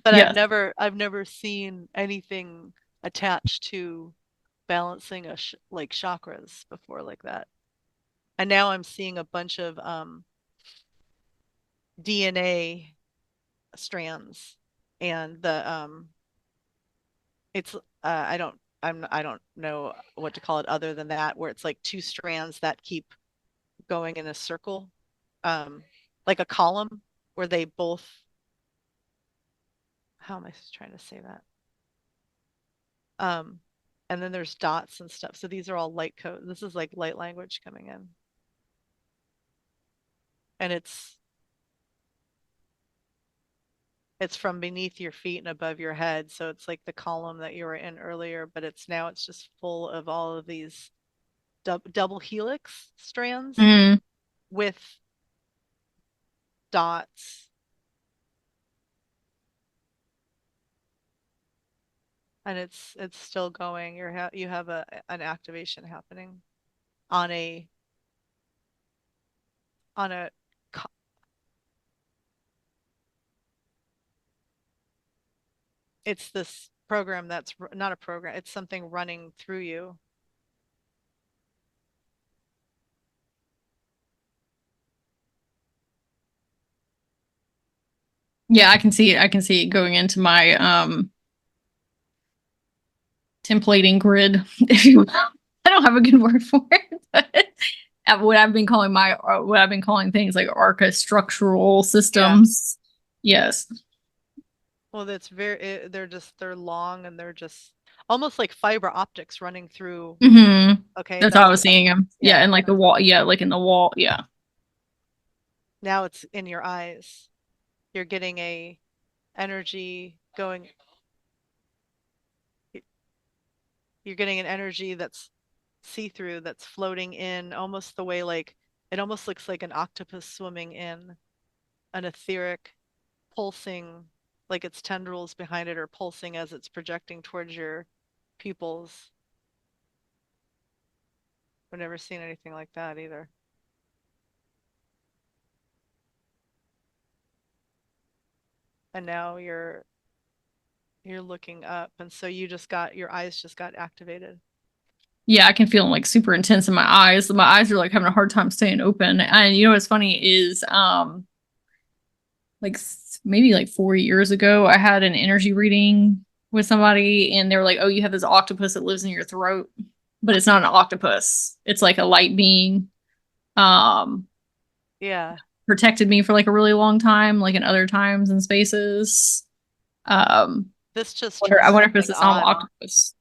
But Yes. I've never seen anything attached to balancing like chakras before like that. And now I'm seeing a bunch of DNA strands, and the it's I don't know what to call it other than that, where it's like two strands that keep going in a circle, um, like a column where they both. How am I trying to say that? Um, and then there's dots and stuff. So these are all light code. This is like light language coming in, and it's from beneath your feet and above your head. So it's like the column that you were in earlier, but it's just full of all of these double helix strands Mm. with dots, and it's still going. You have an activation happening on a on a it's this program that's not a program, it's something running through you. Yeah, I can see it. I can see it going into my templating grid, if you will. I don't have a good word for it, but what I've been calling things like structural systems. Yeah. Yes. Well, they're long, and they're just almost like fiber optics running through. Mm-hmm. Okay, That's how I was seeing them. Yeah, yeah. and like the wall. Yeah, like in the wall. Yeah. Now it's in your eyes. You're getting a energy going. You're getting an energy that's see-through, that's floating in almost the way, like it almost looks like an octopus swimming in an etheric, pulsing, like its tendrils behind it are pulsing as it's projecting towards your pupils. I've never seen anything like that either. And now you're looking up, and so your eyes just got activated. Yeah, I can feel them like super intense in my eyes. My eyes are like having a hard time staying open. And you know what's funny is like maybe like 4 years ago, I had an energy reading with somebody, and they were like, "Oh, you have this octopus that lives in your throat," but it's not an octopus. It's like a light being. Um, Yeah. Protected me for like a really long time, like in other times and spaces. Um, This just I was wonder if it's something a small odd. octopus.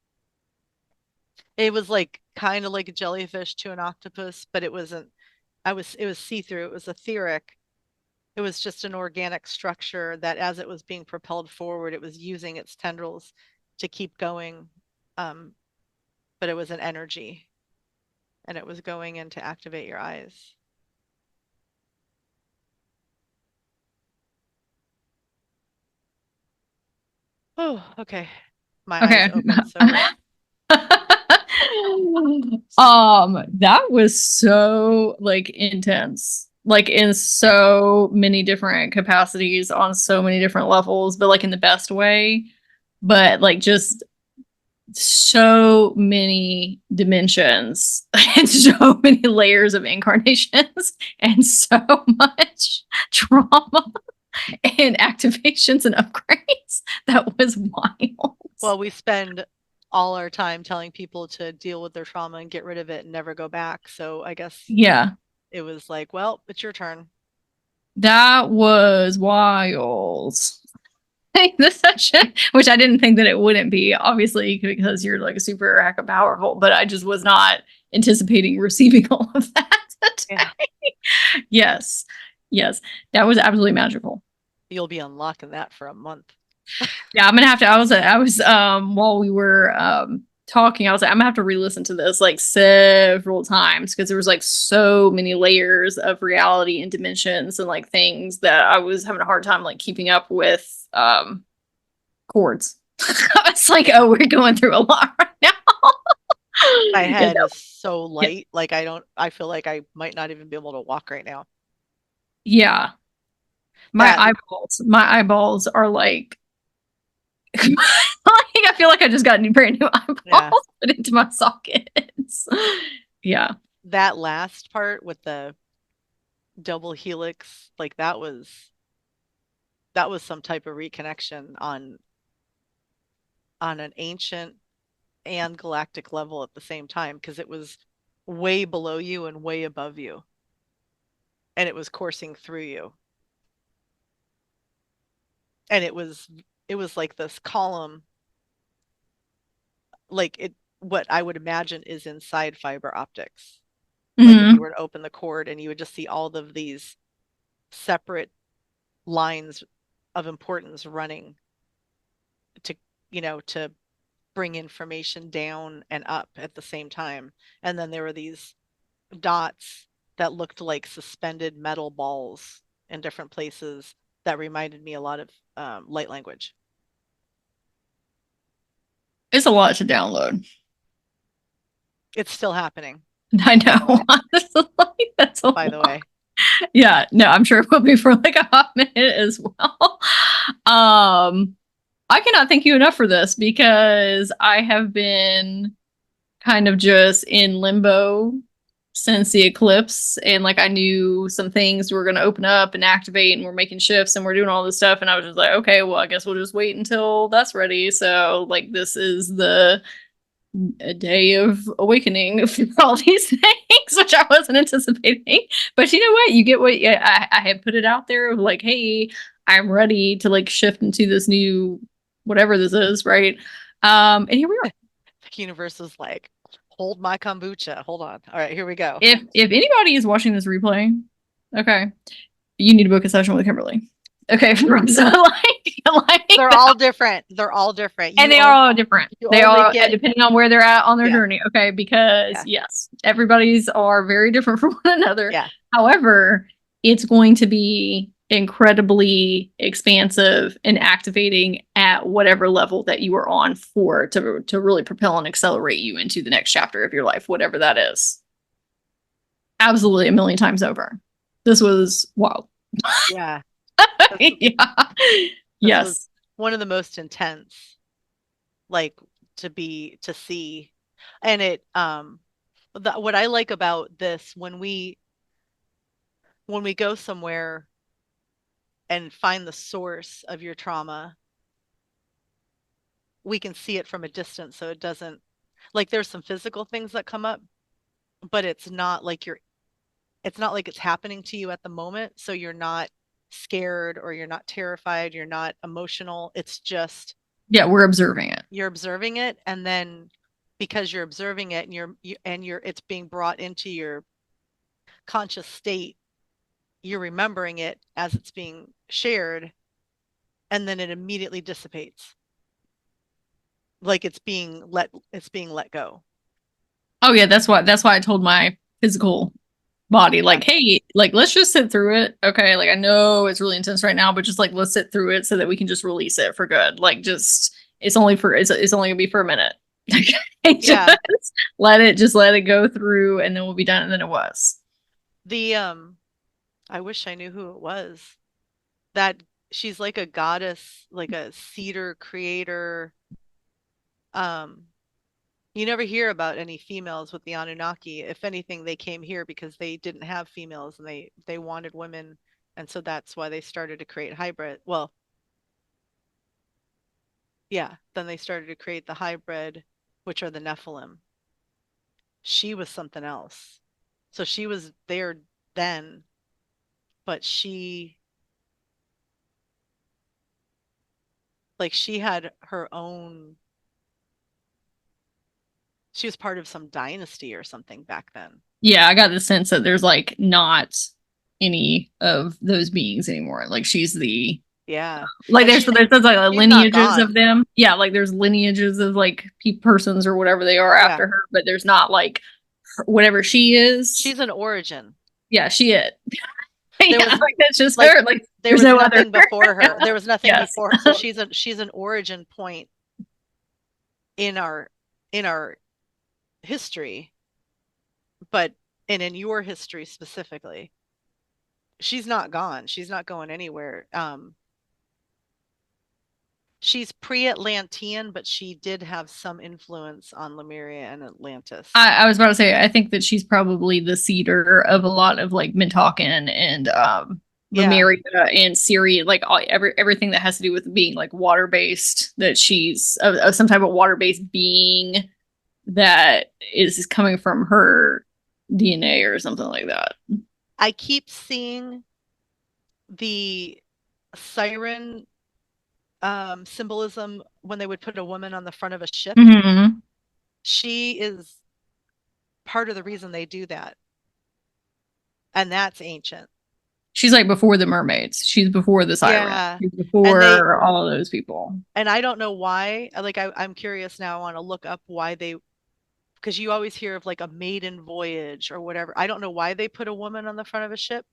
It was like kind of like a jellyfish to an octopus, but it was see-through. It was etheric. It was just an organic structure that as it was being propelled forward, it was using its tendrils to keep going. Um, but it was an energy, and it was going in to activate your eyes. Oh, okay. My eyes Okay. open, so That was so like intense, like in so many different capacities on so many different levels, but like in the best way. But like just so many dimensions and so many layers of incarnations and so much trauma and activations and upgrades. That was wild. well, we spend all our time telling people to deal with their trauma and get rid of it and never go back. So I guess Yeah, it was like, well, it's your turn. that was wild. The session, which I didn't think that it wouldn't be, obviously, because you're like super hecka powerful, but I just was not anticipating receiving all of that today. Yeah. Yes, yes, that was absolutely magical. You'll be unlocking that for a month. Yeah, I'm gonna have to. I was while we were talking, I was like, I'm gonna have to re-listen to this like several times because there was like so many layers of reality and dimensions and like things that I was having a hard time like keeping up with chords. I was like, oh, we're going through a lot right now. My Yeah, head is so yeah. light, like I feel like I might not even be able to walk right now. Yeah. That My eyeballs are like, I feel like I just got new brand new yeah, eyeballs put into my sockets. Yeah. that last part with the double helix, like that was some type of reconnection on an ancient and galactic level at the same time, because it was way below you and way above you, and it was coursing through you, and it was like this column, like it what I would imagine is inside fiber optics. Like if you Hmm. were to open the cord and you would just see all of these separate lines of importance running to, to bring information down and up at the same time. And then there were these dots that looked like suspended metal balls in different places that reminded me a lot of light language. It's a lot to download. It's still happening, I by the know. way. Honestly, that's a By the lot. way, Yeah, no, I'm sure it will be for like a hot minute as well. I cannot thank you enough for this because I have been kind of just in limbo since the eclipse, and like I knew some things were going to open up and activate, and we're making shifts and we're doing all this stuff, and I was just like, okay, well, I guess we'll just wait until that's ready. So like this is the a day of awakening for all these things, which I wasn't anticipating. But you know what? You get what I had put it out there of like, hey, I'm ready to like shift into this new whatever this is, right? And here we are. the universe is like, hold my kombucha. Hold on. All right, here we go. If anybody is watching this replay, okay, you need to book a session with Kimberly. Okay, so like They're all different. They're all different. and they are all different. You They only are get, depending on where they're at on their yeah, journey. Okay, because yeah, yes, everybody's are very different from one another. yeah. However, it's going to be incredibly expansive and activating at whatever level that you are on for to really propel and accelerate you into the next chapter of your life, whatever that is. Absolutely a million times over. This was wild. Yeah. Yeah. This was Yes. one of the most intense, like, to see. And what I like about this, when we go somewhere and find the source of your trauma, we can see it from a distance, so it doesn't, like, there's some physical things that come up, but it's not like it's happening to you at the moment, so you're not scared or you're not terrified, you're not emotional. It's just Yeah, we're observing it. you're observing it, and then because you're observing it and it's being brought into your conscious state, you're remembering it as it's being shared, and then it immediately dissipates, like it's being let go. Oh yeah, that's why I told my physical body, Yeah, like, hey, like let's just sit through it. Okay. Like I know it's really intense right now, but just like let's sit through it so that we can just release it for good. Like just it's only gonna be for a minute. yeah. Just let it go through and then we'll be done. And then it was. The I wish I knew who it was. That she's like a goddess, like a cedar creator. Um, you never hear about any females with the Anunnaki. If anything, they came here because they didn't have females and they wanted women, and so that's why they started to create hybrid. Well, yeah, then they started to create the hybrid, which are the Nephilim. She was something else. So she was there then, but she had her own, she was part of some dynasty or something back then. Yeah, I got the sense that there's like not any of those beings anymore. Like she's the Yeah. like And there's like she's not lineages of gone. them. Yeah, like there's lineages of like persons or whatever they are Yeah. after her, but there's not like whatever she is. She's an origin. Yeah, she it. There Yeah, was like that's just like her. Like there there's was no other. nothing before her. There was nothing Yes. before her. So she's an origin point in our history, but and in your history specifically. she's not gone. She's not going anywhere. She's pre-Atlantean, but she did have some influence on Lemuria and Atlantis. I was about to say, I think that she's probably the seeder of a lot of like Mintalkin and Lemuria and Siri, like everything that has to do with being like water based. That she's some type of water based being that is coming from her DNA or something like that. I keep seeing the siren symbolism when they would put a woman on the front of a ship. Mm-hmm. She is part of the reason they do that. And that's ancient. She's like before the mermaids. She's before the siren. Yeah. She's before all of those people. And I don't know why. Like I'm curious now. I want to look up why they, because you always hear of like a maiden voyage or whatever. I don't know why they put a woman on the front of a ship,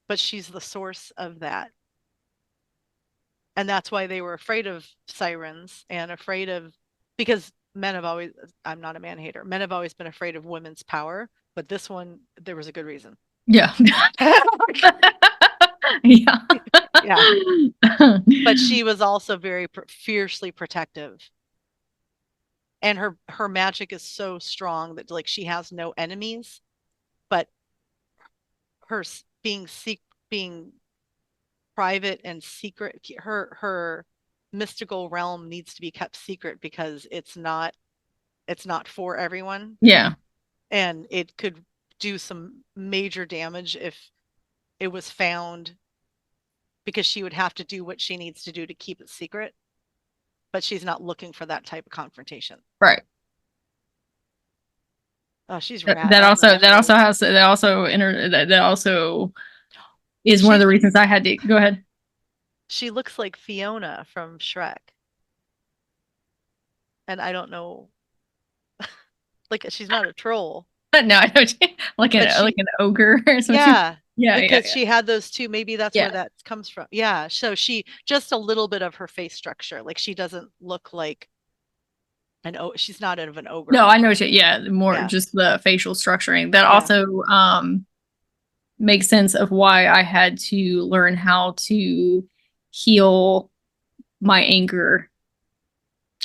but she's the source of that. And that's why they were afraid of sirens and afraid of, because men have always, I'm not a man hater, men have always been afraid of women's power, but this one, there was a good reason. Yeah. Yeah. Yeah. But she was also very fiercely protective. And her magic is so strong that like she has no enemies, but her being private and secret, her mystical realm needs to be kept secret because it's not for everyone. Yeah. And it could do some major damage if it was found, because she would have to do what she needs to do to keep it secret, but she's not looking for that type of confrontation. Right. Oh, she's that also is one of the reasons I had to go ahead. She looks like Fiona from Shrek. And I don't know, like she's not a troll. No, I know, like an ogre or something. Yeah, because she had those two. Maybe that's where that comes from. Yeah, so she just a little bit of her face structure, like she doesn't look like she's not of an ogre. No, I know. More just the facial structuring. That also makes sense of why I had to learn how to heal my anger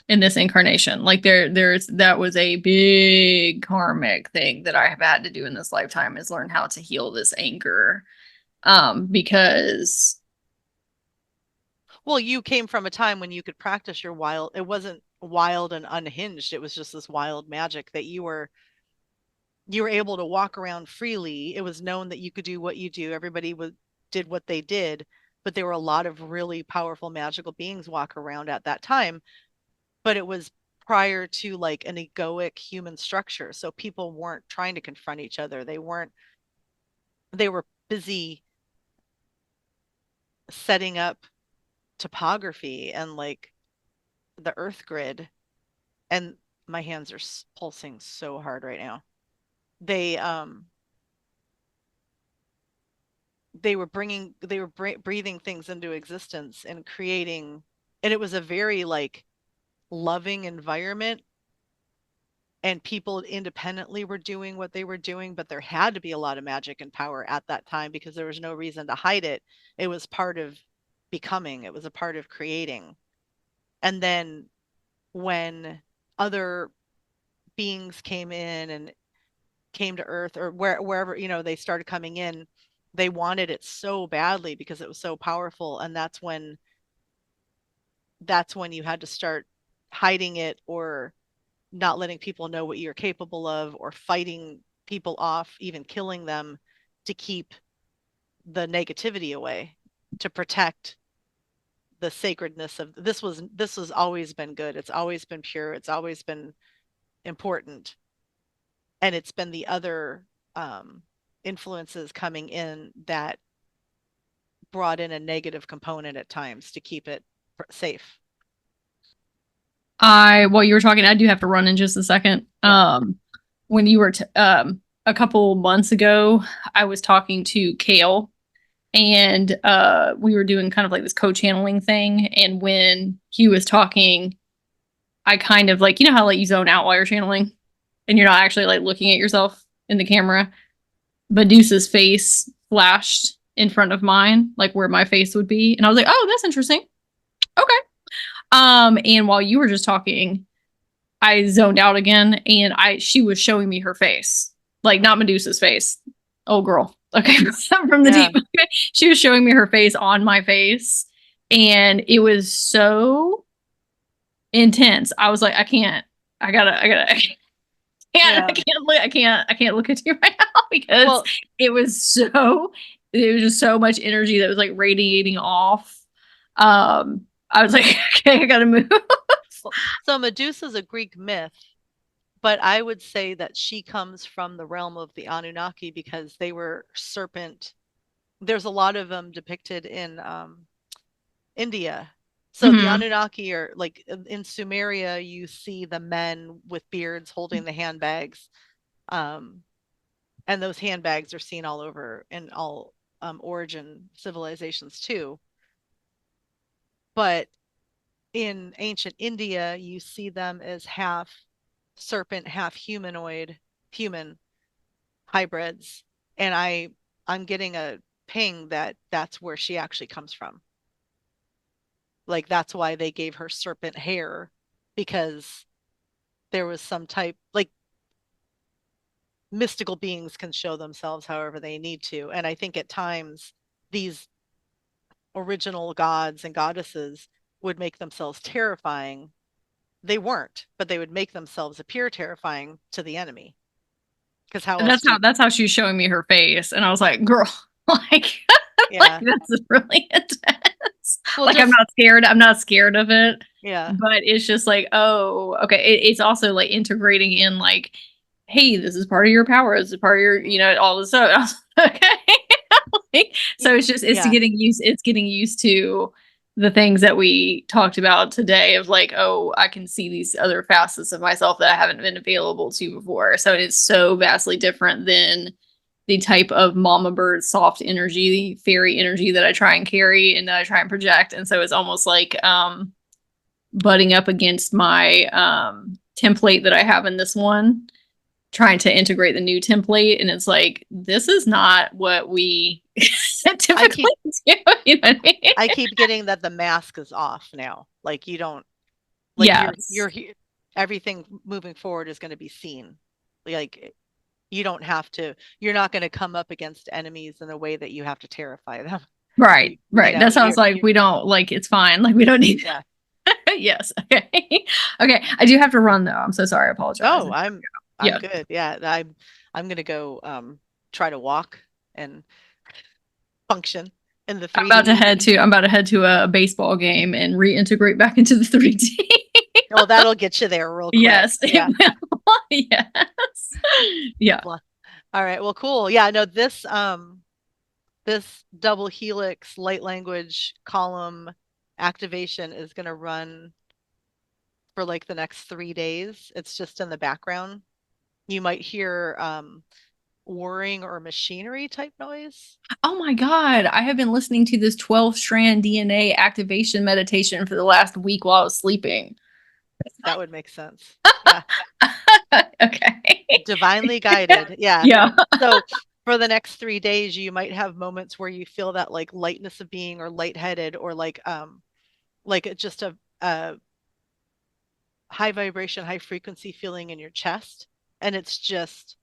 in this incarnation. Like that was a big karmic thing that I have had to do in this lifetime, is learn how to heal this anger. Because well, you came from a time when you could practice your wild, it wasn't wild and unhinged, it was just this wild magic that you were able to walk around freely. It was known that you could do what you do. Everybody did what they did, but there were a lot of really powerful magical beings walk around at that time. But it was prior to like an egoic human structure. So people weren't trying to confront each other. They were busy setting up topography and like the earth grid. And my hands are pulsing so hard right now. They were breathing things into existence and creating, and it was a very like loving environment, and people independently were doing what they were doing, but there had to be a lot of magic and power at that time because there was no reason to hide it. It was part of becoming, it was a part of creating. And then when other beings came in and came to Earth, or wherever, they started coming in, they wanted it so badly because it was so powerful. And that's when you had to start hiding it, or not letting people know what you're capable of, or fighting people off, even killing them, to keep the negativity away, to protect the sacredness of this. Was always been good. It's always been pure. It's always been important. And it's been the other influences coming in that brought in a negative component at times to keep it safe. While you were talking, I do have to run in just a second. Yeah. When you were a couple months ago, I was talking to Kale, and we were doing kind of like this co-channeling thing. And when he was talking, I kind of like, how like you zone out while you're channeling and you're not actually like looking at yourself in the camera. Medusa's face flashed in front of mine, like where my face would be. And I was like, oh, that's interesting. Okay. And while you were just talking, I zoned out again and she was showing me her face. Like not Medusa's face. Oh girl. Okay. From the deep. She was showing me her face on my face. And it was so intense. I was like, I can't I can't look at you right now because it was just so much energy that was like radiating off. I was like, okay, I gotta move. So Medusa's a Greek myth, but I would say that she comes from the realm of the Anunnaki because they were serpent. There's a lot of them depicted in India. So the Anunnaki are like in Sumeria, you see the men with beards holding the handbags. And those handbags are seen all over in all origin civilizations too. But in ancient India, you see them as half serpent, half humanoid, human hybrids. And I'm getting a ping that that's where she actually comes from. Like that's why they gave her serpent hair, because there was some type, like mystical beings can show themselves however they need to. And I think at times these original gods and goddesses would make themselves terrifying. They weren't, but they would make themselves appear terrifying to the enemy. Because that's how she's showing me her face, and I was like, girl, like, like that's really intense. Well, like I'm not scared of it. Yeah. But it's just like, oh, okay. It's also like integrating in like, hey, this is part of your power. This is part of your, all this stuff. Okay. Like, so it's getting used to the things that we talked about today of like, oh, I can see these other facets of myself that I haven't been available to before. So it's so vastly different than the type of mama bird soft energy, the fairy energy that I try and carry and that I try and project. And so it's almost like butting up against my template that I have in this one, trying to integrate the new template. And it's like, this is not what we typically do. You know what I mean? I keep getting that the mask is off now. Like you don't, like you're everything moving forward is going to be seen. Like you don't have to, you're not going to come up against enemies in a way that you have to terrify them. Right. That sounds like we don't, like, it's fine. Like we don't need that. Yes. Okay. Okay. I do have to run though. I'm so sorry. I apologize. Oh, I'm good. Yeah. I'm going to go try to walk and function in the 3D. I'm about to head to a baseball game and reintegrate back into the 3D. Well, that'll get you there real quick. Yes. Yeah. Yes. Yeah. All right. Well, cool. Yeah. No, this double helix light language column activation is going to run for like the next 3 days. It's just in the background. You might hear whirring or machinery type noise. Oh my God. I have been listening to this 12-strand DNA activation meditation for the last week while I was sleeping. That would make sense. Yeah. Okay. Divinely guided. Yeah. Yeah. So for the next 3 days, you might have moments where you feel that like lightness of being or lightheaded or like just a high vibration, high frequency feeling in your chest. And it's just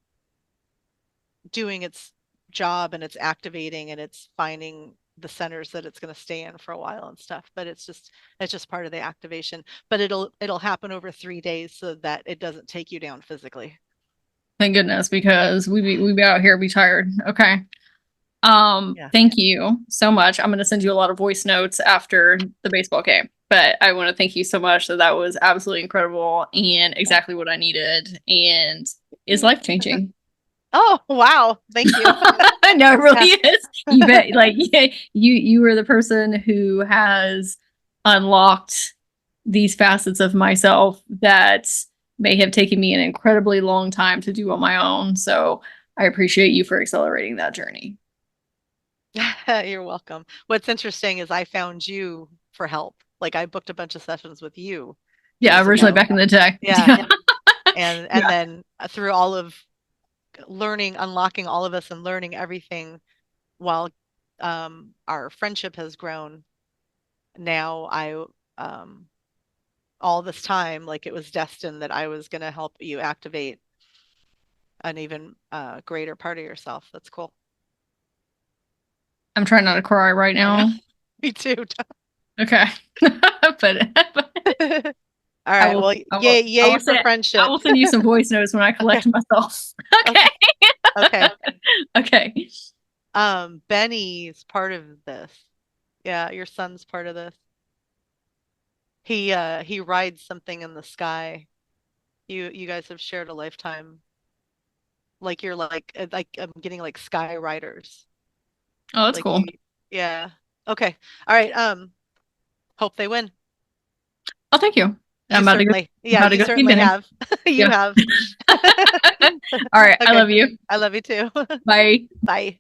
doing its job and it's activating and it's finding the centers that it's going to stay in for a while and stuff. But it's just part of the activation. But it'll happen over 3 days so that it doesn't take you down physically. Thank goodness, because we be out here be tired. Okay. Thank you so much. I'm going to send you a lot of voice notes after the baseball game, but I want to thank you so much. That was absolutely incredible and exactly what I needed and is life-changing. Oh, wow. Thank you. No, it really is. You bet. Like, yeah, you were the person who has unlocked these facets of myself that may have taken me an incredibly long time to do on my own. So I appreciate you for accelerating that journey. You're welcome. What's interesting is I found you for help. Like I booked a bunch of sessions with you. Yeah, originally back in the day. Yeah. and then through all of learning, unlocking all of us and learning everything while our friendship has grown. Now all this time, like it was destined that I was going to help you activate an even greater part of yourself. That's cool. I'm trying not to cry right now. Me too. Okay. But All right. Well, yay for friendship. I will send you some voice notes when I collect myself. Okay. Okay. Okay. Benny's part of this. Yeah, your son's part of this. He rides something in the sky. You guys have shared a lifetime. Like you're like I'm getting like sky riders. Oh, that's Like cool. yeah. Okay. All right. Hope they win. Oh, thank you. You certainly, yeah, you certainly have. You have. All right. I love you. I love you too. Bye. Bye.